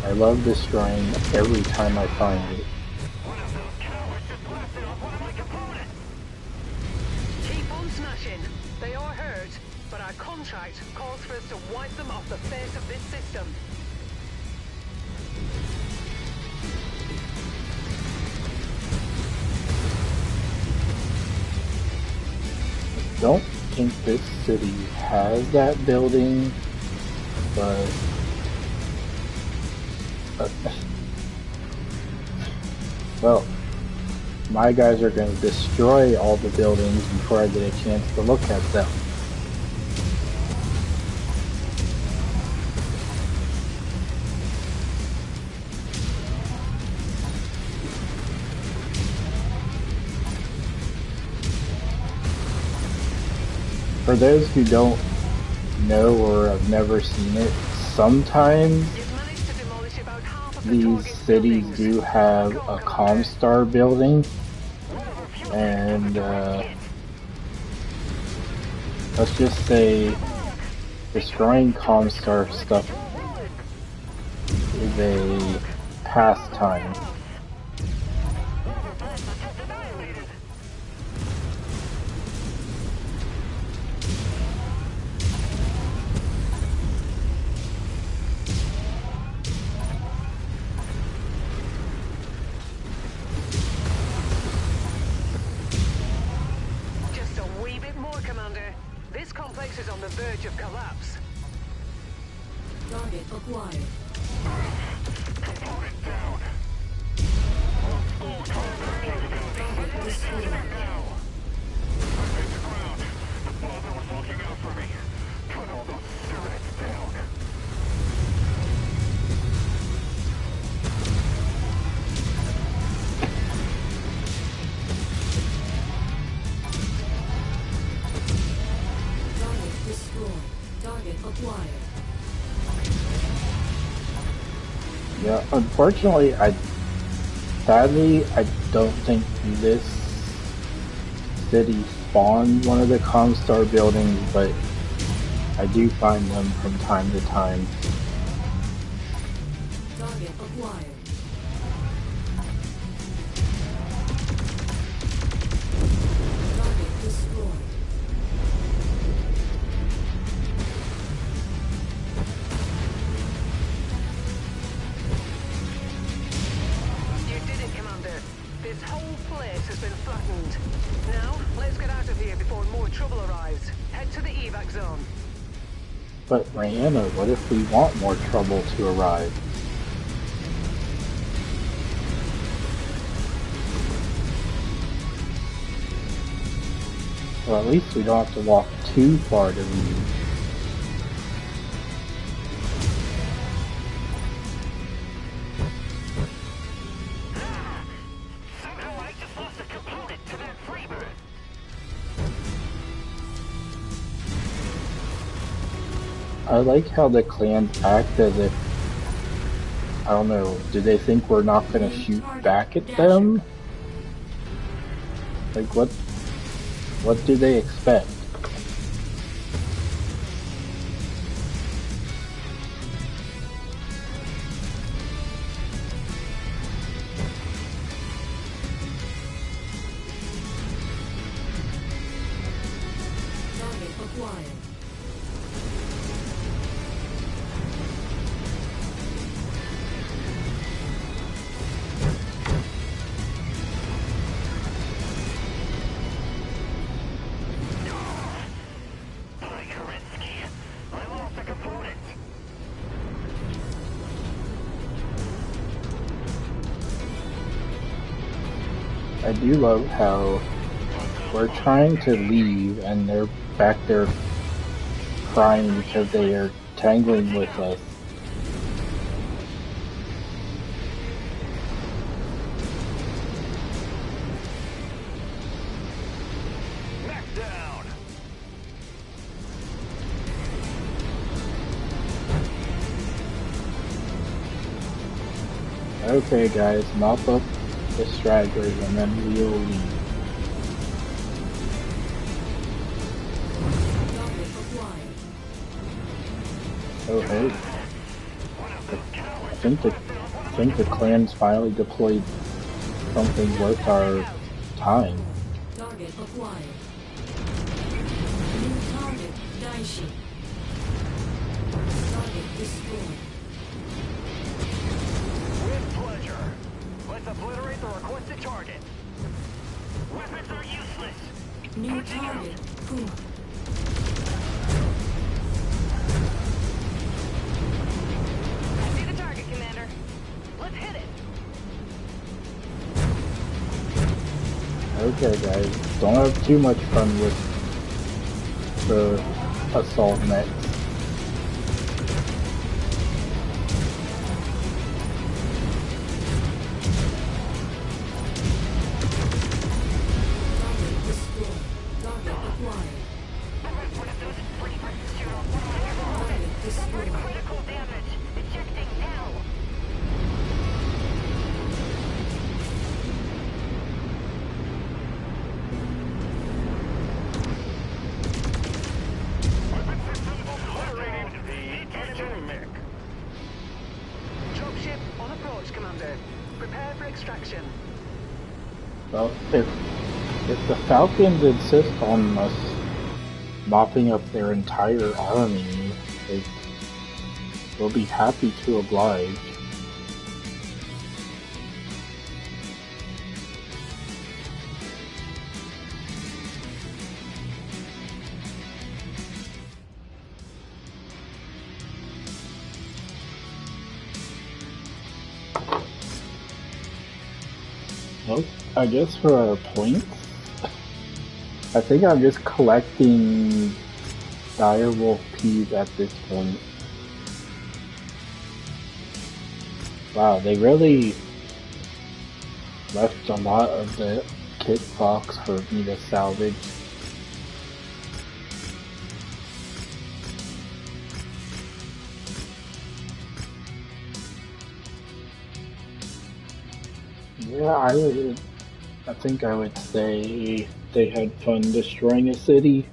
I love destroying every time I find it. One of those cowards just blasted off one of my components! Keep on smashing. They are hurt, but our contract calls for us to wipe them off the face of this system. Don't think this city has that building, but well, my guys are going to destroy all the buildings before I get a chance to look at them. For those who don't know or have never seen it, sometimes You've managed to demolish about half of the these target's cities buildings. do have Go, a Commander. Comstar building, and let's just say destroying Comstar stuff is a pastime. Just a wee bit more, Commander. This complex is on the verge of collapse. Target acquired. Component down! Target destroyed. Now! I hit the ground! The father was looking out for me! Put all those turrets down! Target destroyed. Target acquired. Yeah, unfortunately, sadly, I don't think this city spawned one of the Comstar buildings, but I do find them from time to time. Target acquired. Target destroyed. You did it, Commander. This whole place has been flattened. Now, let's get out of here before more trouble arrives. Head to the evac zone. But Rihanna, what if we want more trouble to arrive? Well, at least we don't have to walk too far to leave. Somehow I just lost a component to that freebird! I like how the clans act as if, I don't know, do they think we're not gonna shoot back at them? Like, what do they expect? Target acquired. I lost a component! I do love how we're trying to leave and they're back there crying because they are tangling with us. Mech down. Okay guys, mop up the stragglers and then we'll leave. Target acquired. Oh hey. I think the clan's finally deployed something worth our time. Target acquired. New target, Daishi. Target destroyed. With pleasure. Let's obliterate the requested target. Weapons are useless. New target, Puma. I see the target, Commander. Let's hit it. Okay guys, don't have too much fun with the assault mechs. Target destroyed. Target acquired. Target destroyed. Critical damage. Ejecting now. Obliterating the enemy mech. Dropship on approach, Commander. Prepare for extraction. Well, if the Falcons insist on us mopping up their entire army, we'll be happy to oblige. Well, I guess for our points, I think I'm just collecting direwolf peas at this point. Wow, they really left a lot of the kit box for me to salvage. Yeah, I think I would say they had fun destroying a city.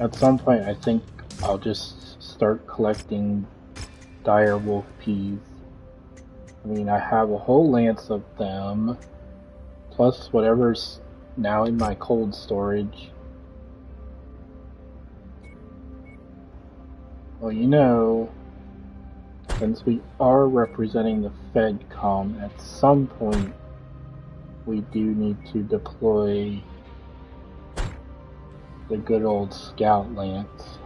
At some point, I think I'll just start collecting direwolf peas. I mean, I have a whole lance of them, plus whatever's now in my cold storage. Well, you know, since we are representing the FedCom, at some point we do need to deploy the good old Scout Lance.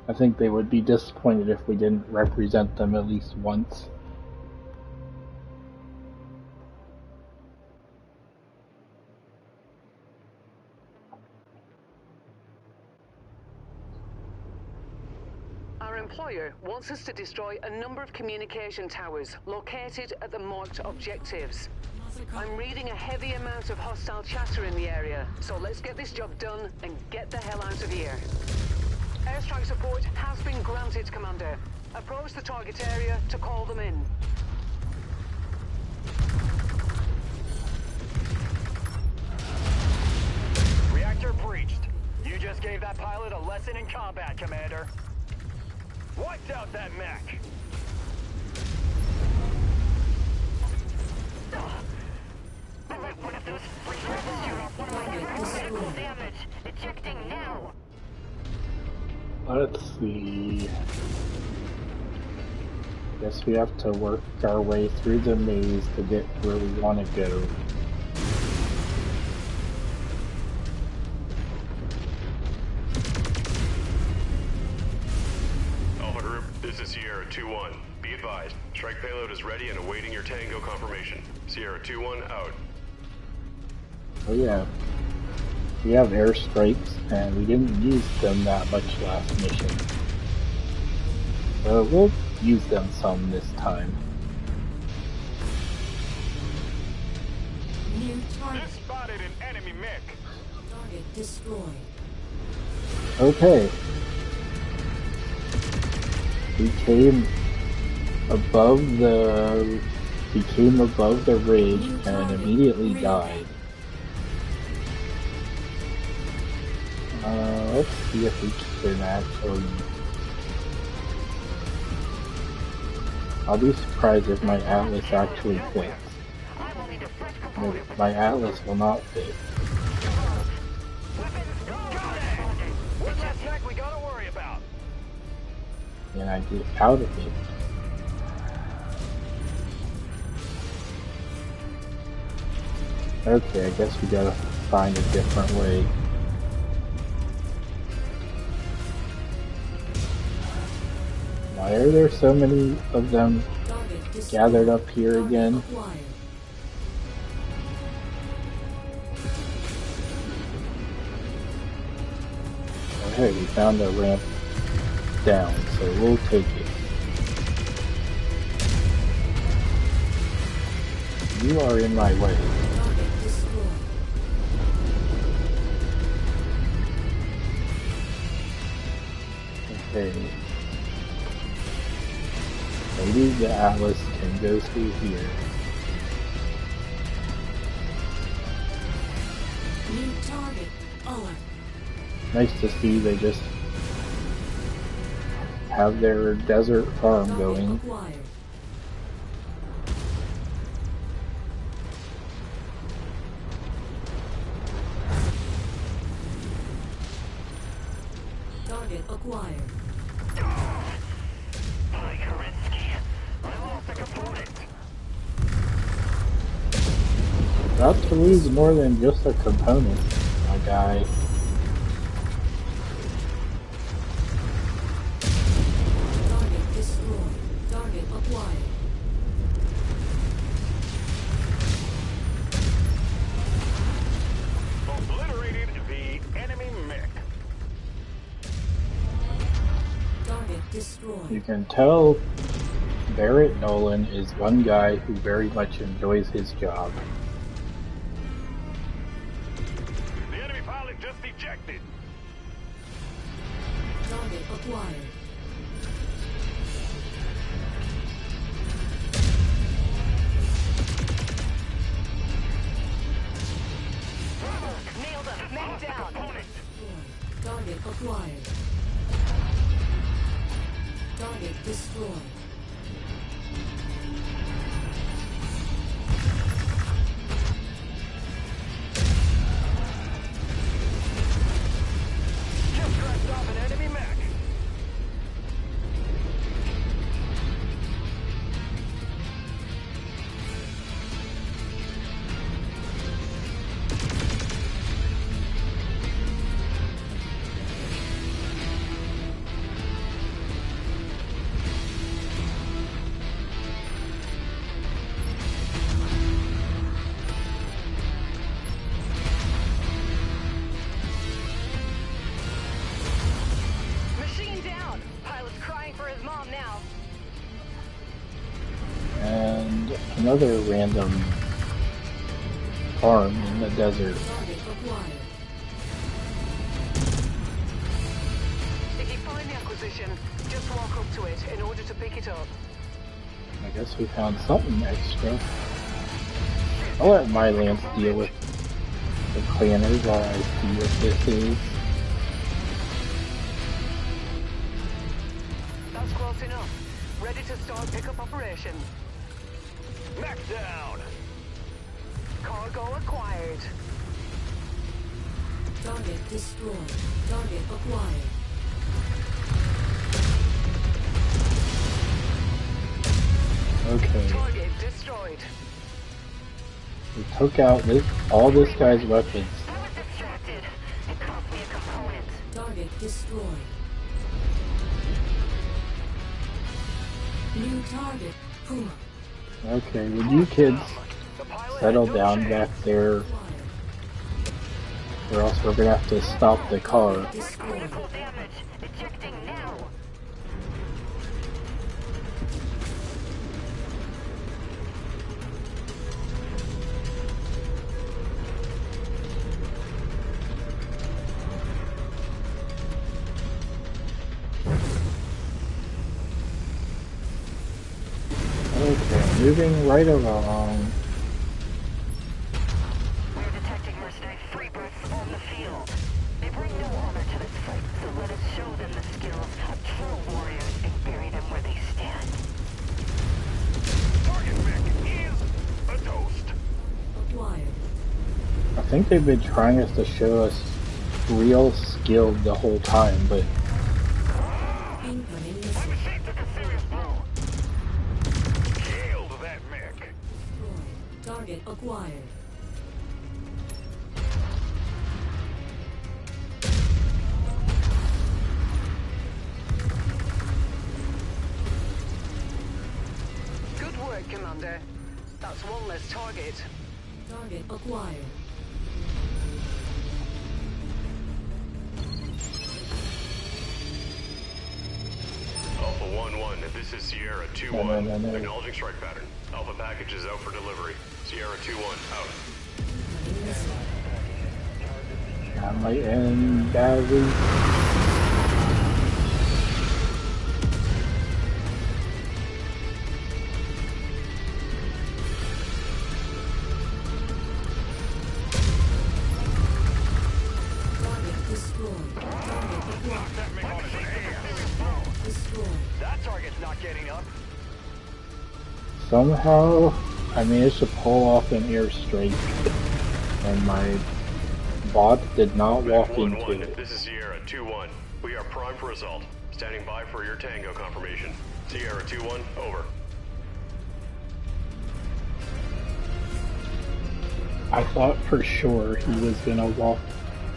I think they would be disappointed if we didn't represent them at least once. Our employer wants us to destroy a number of communication towers located at the marked objectives. I'm reading a heavy amount of hostile chatter in the area, so let's get this job done and get the hell out of here. Airstrike support has been granted, Commander. Approach the target area to call them in. Reactor breached. You just gave that pilot a lesson in combat, Commander. Wiped out that mech. One of those critical damage. Ejecting now. Let's see. Guess we have to work our way through the maze to get where we want to go. Alpha Group, this is Sierra 2-1. Be advised, strike payload is ready and awaiting your Tango confirmation. Sierra 2-1 out. Oh yeah, we have airstrikes, and we didn't use them that much last mission. So we'll use them some this time. New target. Just spotted an enemy mech. Target destroyed. Okay. We came above the ridge and immediately died. Let's see if we can actually... I'll be surprised if my Atlas actually fits. No, my Atlas will not fit. What's that mech we gotta worry about? And I get out of it. Okay, I guess we gotta find a different way. Why are there so many of them gathered up here again? Okay, we found a ramp down, so we'll take it. You are in my way. Okay. Maybe the Atlas can go through here. New target alert. Nice to see they just have their desert farm going. Acquired. Target acquired. About to lose more than just a component, my guy. Target destroyed. Target acquired. Obliterated the enemy mech. Target destroyed. You can tell Barrett Nolan is one guy who very much enjoys his job. The enemy pilot just ejected. Target acquired. Nailed him. Mech down. Target acquired. Target destroyed. Just crashed off an enemy mech. Machine down. Pilot's crying for his mom now. And another random farm in the desert. Target acquired. If you find the acquisition, just walk up to it in order to pick it up. I guess we found something extra. I'll let my lance deal with the planners while I see what this is. That's close enough. Ready to start pickup operation. Mech down. Cargo acquired. Target destroyed. Target acquired. Okay, Target destroyed. we took out all this guy's weapons. I was distracted. It cost me a component. Target destroyed. New target Puma. Okay, would you kids The pilot settle had no down chance. back there? Acquired. or else we're gonna have to stop the car. Destroyed. Critical damage. Ejecting now. Okay, moving right along. We're detecting mercenary freebirds on the field. They bring no honor to this fight, so let us show them the skills of true warriors and bury them where they stand. Target mech is a toast. Acquired. I think they've been trying to show us real skill the whole time, but Incoming My missile. machine took a serious blow. Killed that mech. Destroyed. Target acquired. Good work, Commander. That's one less target. Target acquired. Alpha 1-1, this is Sierra 2-1. No. Acknowledging strike pattern. Alpha package is out for delivery. Sierra 2-1, out. Incoming missile. that might end badly. Target destroyed. Target acquired. That mech on his ass. Destroyed. That target's not getting up. Somehow, I managed to pull off an airstrike, and my bot did not walk into 1-1, it. this is Sierra 2-1. We are primed for assault. Standing by for your tango confirmation. Sierra 2-1, over. I thought for sure he was gonna walk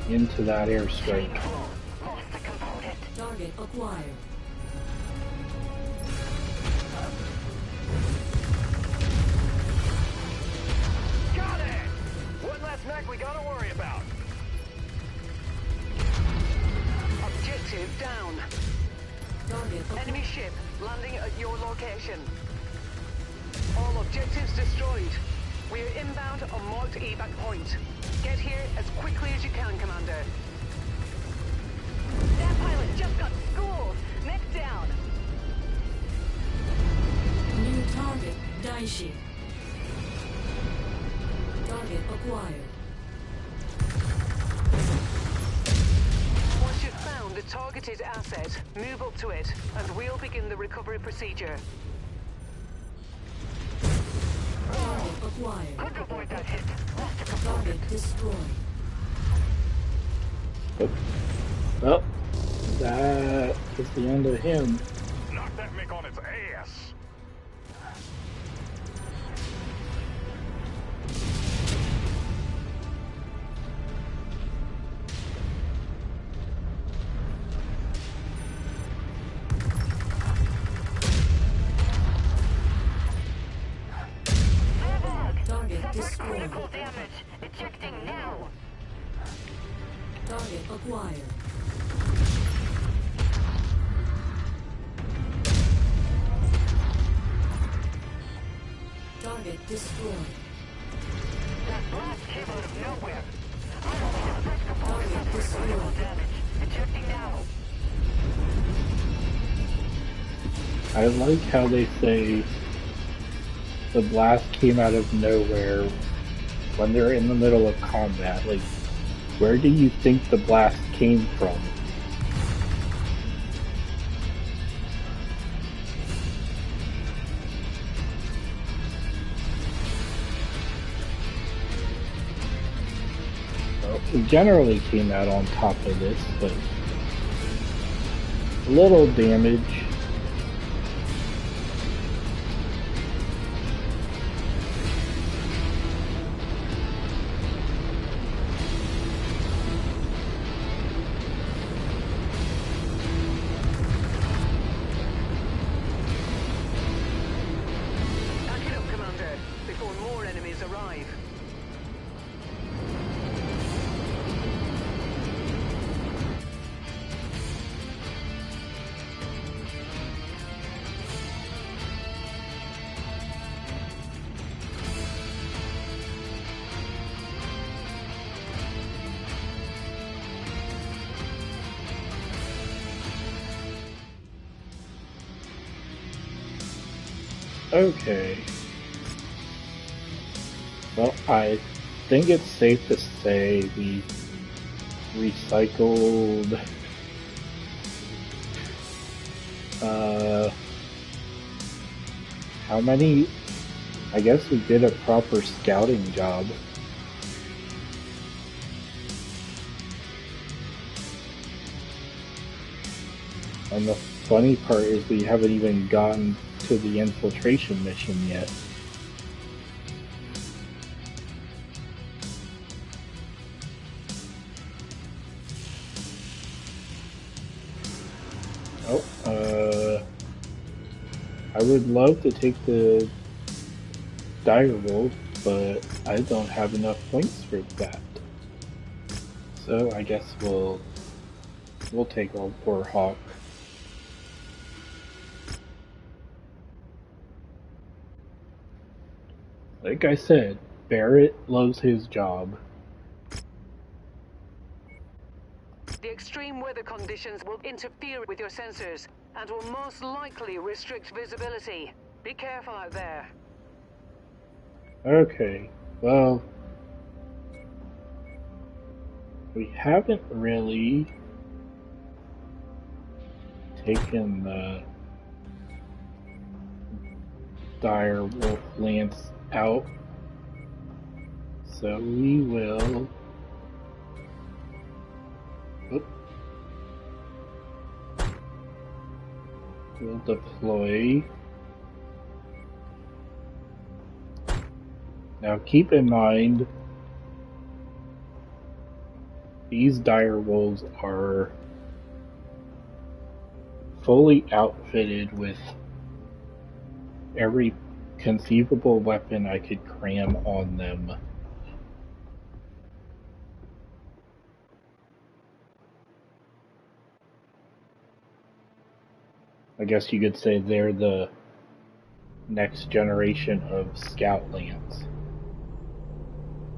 into that airstrike. Lost the component. Target acquired. Got it! One less mech we gotta worry about. Objective down. Target Enemy ship landing at your location. All objectives destroyed. We are inbound on marked evac point. Get here as quickly as you can, Commander. That pilot just got schooled. Mech down. New target. Daishi. Target acquired. Once you've found the targeted asset, move up to it, and we'll begin the recovery procedure. Target acquired. Couldn't avoid that hit. Lost the component. Target destroyed. Well, that is the end of him. Knock that mech on its ass. Target Suffered destroyed. critical damage. Ejecting now. Target acquired. Target destroyed. That blast came out of nowhere. I only have first component Target suffered critical destroyed. damage. Ejecting now. I like how they say the blast came out of nowhere when they're in the middle of combat. Like, where do you think the blast came from? Well, we generally came out on top of this, but a little damage. Back it up, Commander, before more enemies arrive. Okay. Well, I think it's safe to say we recycled how many? I guess we did a proper scouting job. And the funny part is we haven't even gotten to the infiltration mission yet. Oh, I would love to take the dire wolf, but I don't have enough points for that. So I guess we'll take our poor hawk. Like I said, Barrett loves his job. The extreme weather conditions will interfere with your sensors and will most likely restrict visibility. Be careful out there. Okay, well, we haven't really taken the dire wolf lance out, so we will we'll deploy. Now keep in mind, these dire wolves are fully outfitted with every conceivable weapon I could cram on them. I guess you could say they're the next generation of Scout Lance.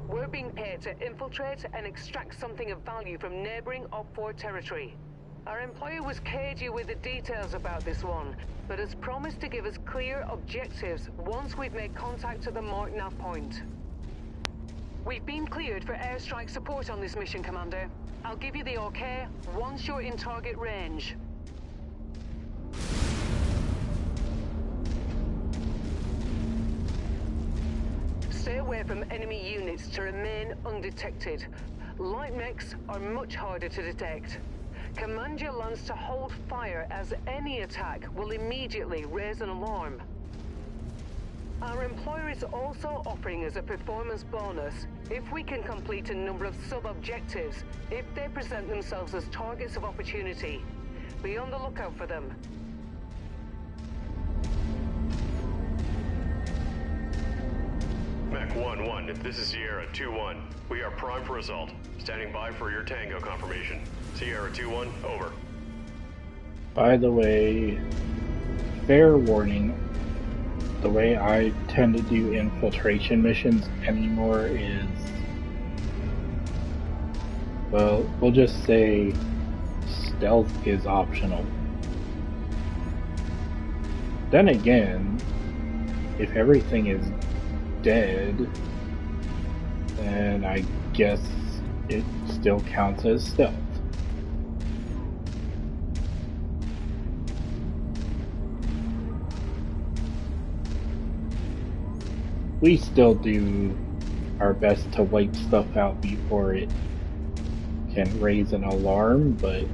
We're being paid to infiltrate and extract something of value from neighboring Op4 territory. Our employer was cagey with the details about this one, but has promised to give us clear objectives once we've made contact at the marked nav point. We've been cleared for airstrike support on this mission, Commander. I'll give you the okay once you're in target range. Stay away from enemy units to remain undetected. Light mechs are much harder to detect. Command your lance to hold fire, as any attack will immediately raise an alarm. Our employer is also offering us a performance bonus if we can complete a number of sub-objectives if they present themselves as targets of opportunity. Be on the lookout for them. Mech 1-1, this is Sierra 2-1. We are primed for assault. Standing by for your tango confirmation. Sierra 2-1, over. By the way, fair warning, the way I tend to do infiltration missions anymore is, well, we'll just say stealth is optional. Then again, if everything is dead, then I guess it still counts as stealth. We still do our best to wipe stuff out before it can raise an alarm, but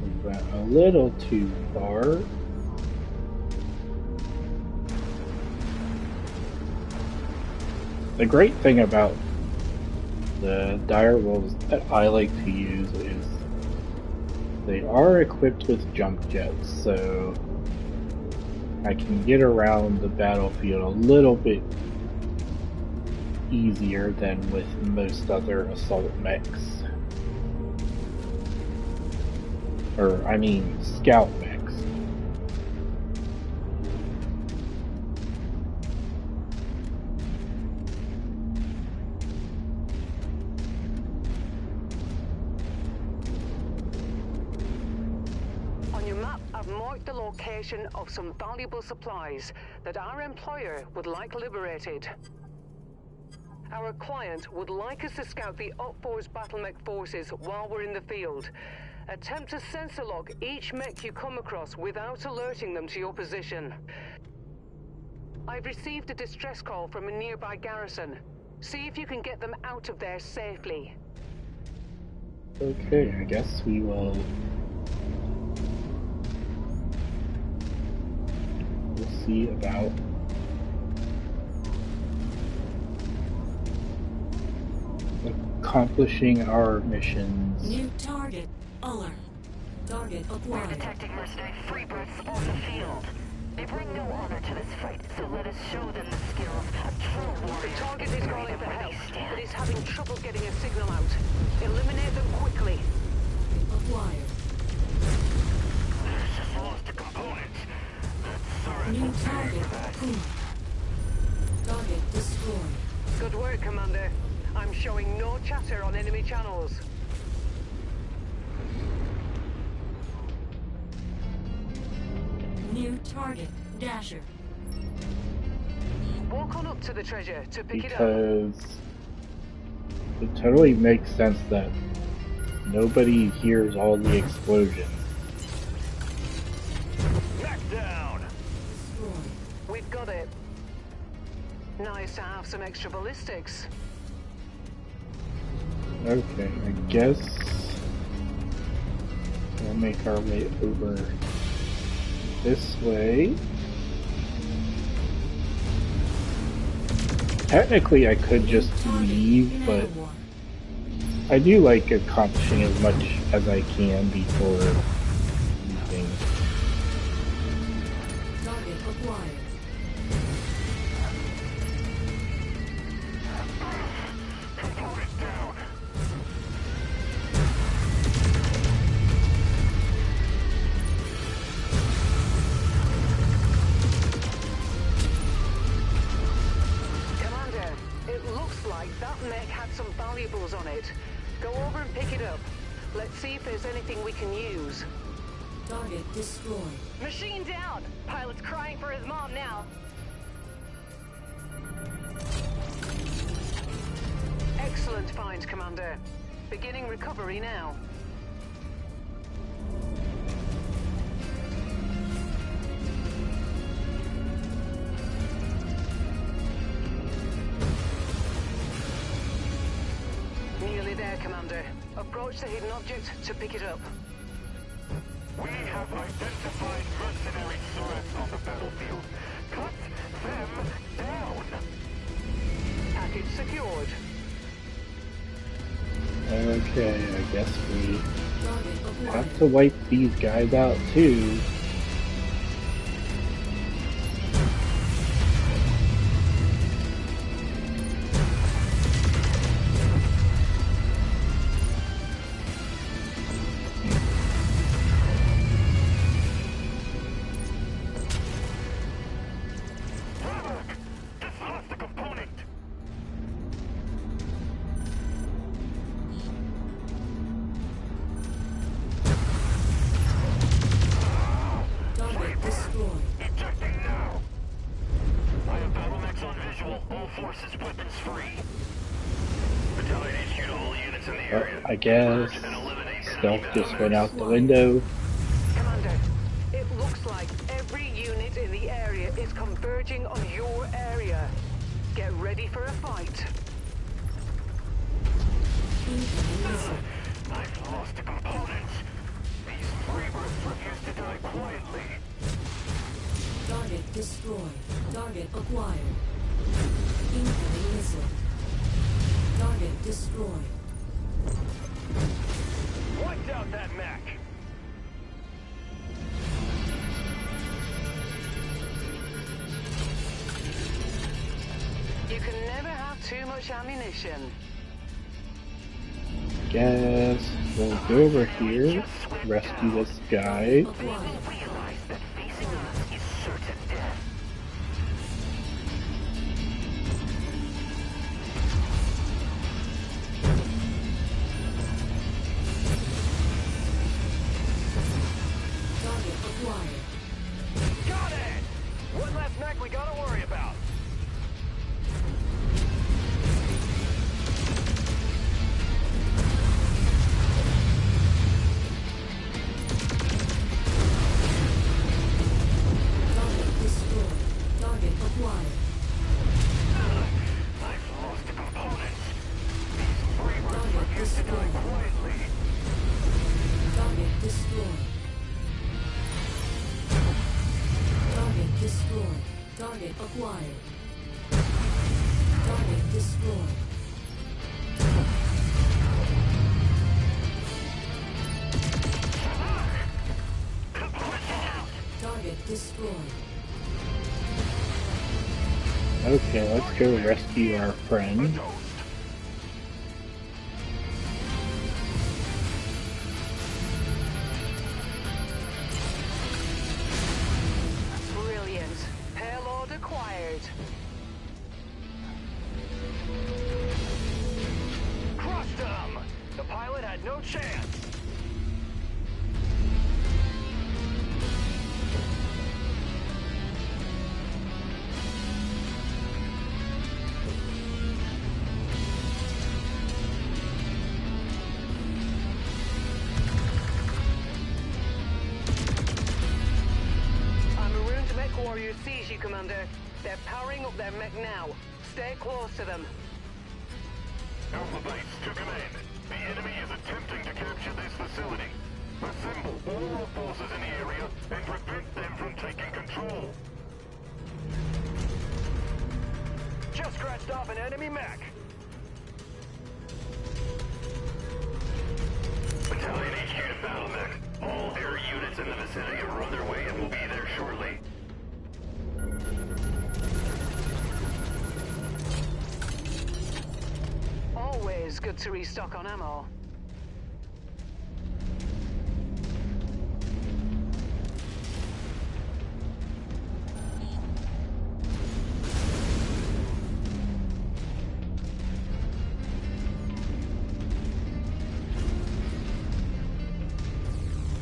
we went a little too far. The great thing about the dire wolves that I like to use is they are equipped with jump jets, so I can get around the battlefield a little bit easier than with most other assault mechs. Or, I mean, scout mechs. On your map, I've marked the location of some valuable supplies that our employer would like liberated. Our client would like us to scout the Up4's battle mech forces while we're in the field. Attempt to sensor log each mech you come across without alerting them to your position. I've received a distress call from a nearby garrison. See if you can get them out of there safely. Okay, I guess we will... We'll see about... accomplishing our missions. New target. Alert. Target We're acquired. detecting mercenary freebirds on the field. They bring no honor to this fight, so let us show them the skills of true The warriors. target is calling for Where help, they stand. but is having trouble getting a signal out. Eliminate them quickly. Acquired. Just lost a component. New target. Puma. Target destroyed. Good work, Commander. I'm showing no chatter on enemy channels. New target. Dasher. Walk on up to the treasure to pick it up. Because it totally makes sense that nobody hears all the explosions. Back down. Destroyed. We've got it. Nice to have some extra ballistics. Okay, I guess we'll make our way over this way. Technically, I could just leave, but I do like accomplishing as much as I can before leaving. Target acquired. Component down. Commander, it looks like that mech had some valuables on it. Go over and pick it up. Let's see if there's anything we can use. Target destroyed. Machine down! Pilot's crying for his mom now. Excellent find, Commander. Beginning recovery now. Nearly there, Commander. Approach the hidden object to pick it up. We have identified mercenary threats on the battlefield. Cut them down. Package secured. Okay, I guess we Target acquired. have to wipe these guys out too. Just lost a component. Target destroyed. Ejecting now. I have battle mechs on visual. All forces weapons free. Battalion HQ to all units in the area. I guess Purge and eliminate stealth enemy just battle went mechs. out the window. Commander, it looks like every unit in the area is converging on your area. Get ready for a fight. Incoming missile. I've lost a component. These freebirds refuse to die quietly. Target destroyed. Target acquired. Incoming missile. Target destroyed. Wiped out that mech. You can never have too much ammunition. Guess we'll go over here, rescue this guy. Acquired. Realize that facing us is certain death. Target acquired. Got it! One less mech we gotta worry about. Target destroyed. Target acquired. I've lost components. These Reavers Target refuse to die destroyed. quietly. Target destroyed. Target destroyed. Target acquired. Target destroyed. Target destroyed. Okay, let's go rescue our friend. Brilliant. Payload acquired. Crushed them! The pilot had no chance. Our marooned Mechwarrior sees you, Commander. They're powering up their mech now. Stay close to them. Alpha Base to command. The enemy is attempting to capture this facility. Assemble all forces in the area and prevent them from taking control. Just scratched off an enemy mech. Battalion HQ to battle mech. All air units in the vicinity are on their way and will be there shortly. Always good to restock on ammo.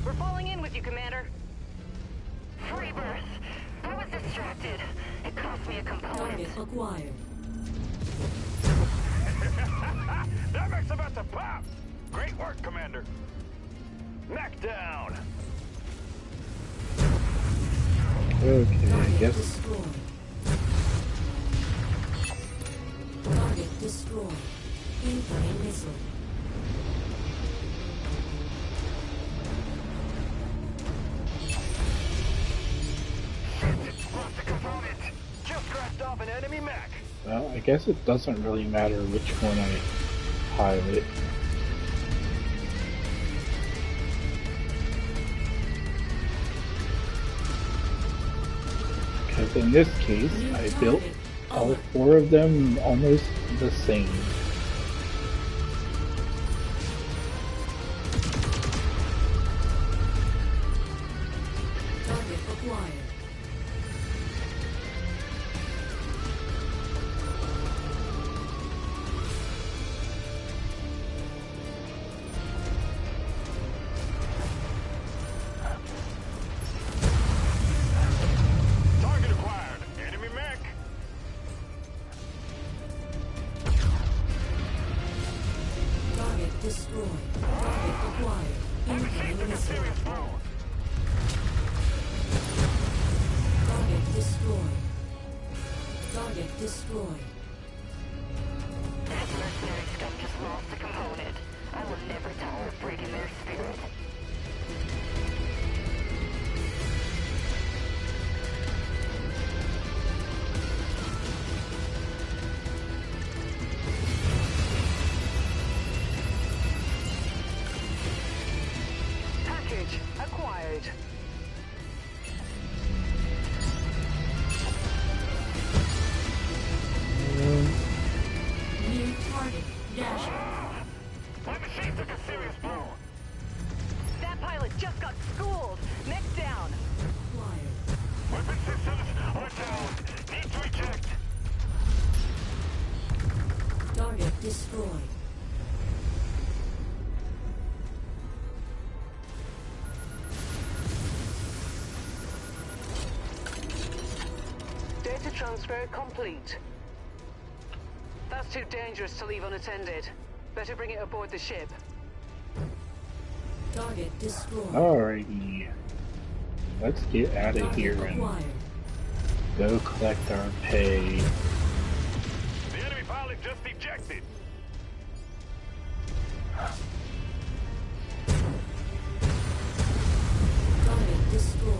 We're falling in with you, Commander. Free birth. I was distracted. It cost me a component. Target acquired. That mech's about to pop! Great work, Commander. Mech down. Okay, I Target guess destroyed. Target destroyed. Incoming missile. Lost a component. Just scratched off an enemy mech. well, I guess it doesn't really matter which one I pilot. Because in this case, I built all four of them almost the same. Target acquired. Target acquired. Enemy mech. Target destroyed. Target acquired. Incoming missile. Serious foe. Target destroyed. Target destroyed. That mercenary scum just lost a component. I will never tire of breaking their spirit. destroyed. Data transfer complete. That's too dangerous to leave unattended. Better bring it aboard the ship. Target destroyed. Alrighty. Let's get out of Target here and acquired. go collect our pay. The enemy pilot just ejected. Target destroyed.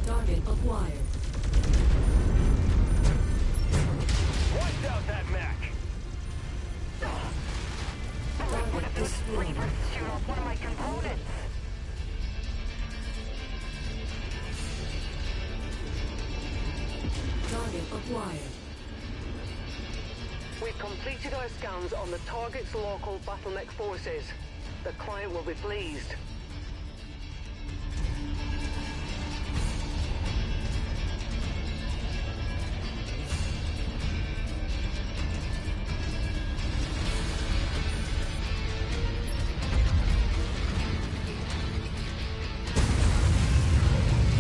Target acquired. Wiped out that mech. Target destroyed. Shoot off one of my components. Target acquired. We've completed our scans on the target's local bottleneck forces. The client will be pleased.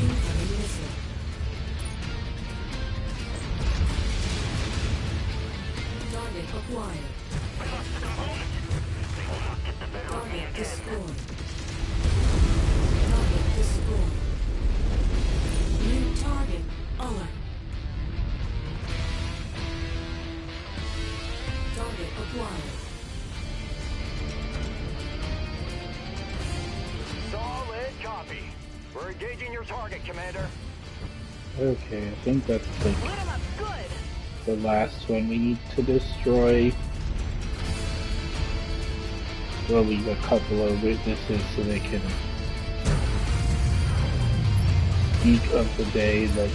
Incoming missile. Target acquired. Target destroyed. Target destroyed. New target alert. Target acquired. Solid copy. We're engaging your target, Commander. Okay, I think that's like Lit him up good. the last one we need to destroy. We'll leave a couple of witnesses so they can speak of the day that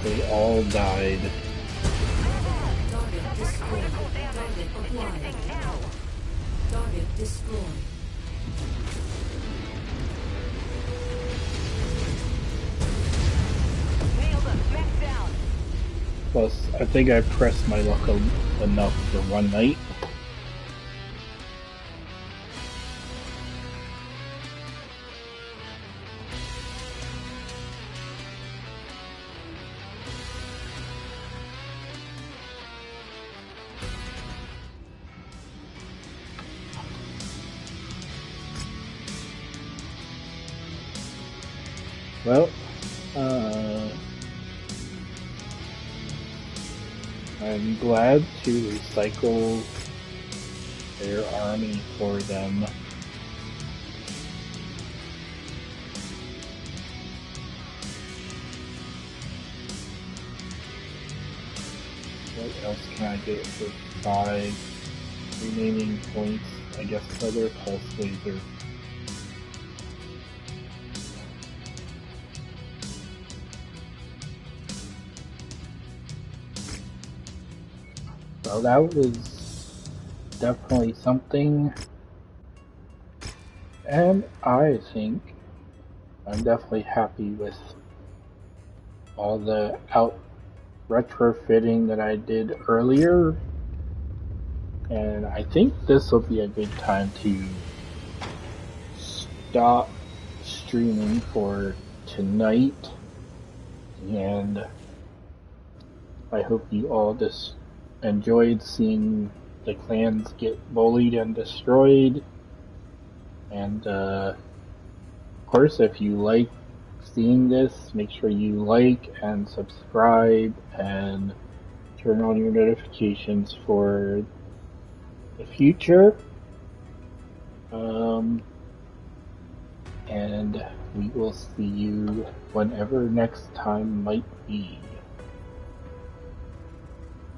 they all died. Target destroyed. Target acquired. Ejecting now. Target destroyed. Nailed him. Mech down. Plus, I think I pressed my luck enough for one night. Well, I'm glad to recycle their army for them. What else can I get for 5 remaining points? I guess other pulse laser. So that was definitely something, and I think I'm definitely happy with all the retrofitting that I did earlier, and I think this will be a good time to stop streaming for tonight, and I hope you all just enjoyed seeing the clans get bullied and destroyed. And of course, if you like seeing this, make sure you like and subscribe and turn on your notifications for the future. And we will see you whenever next time might be.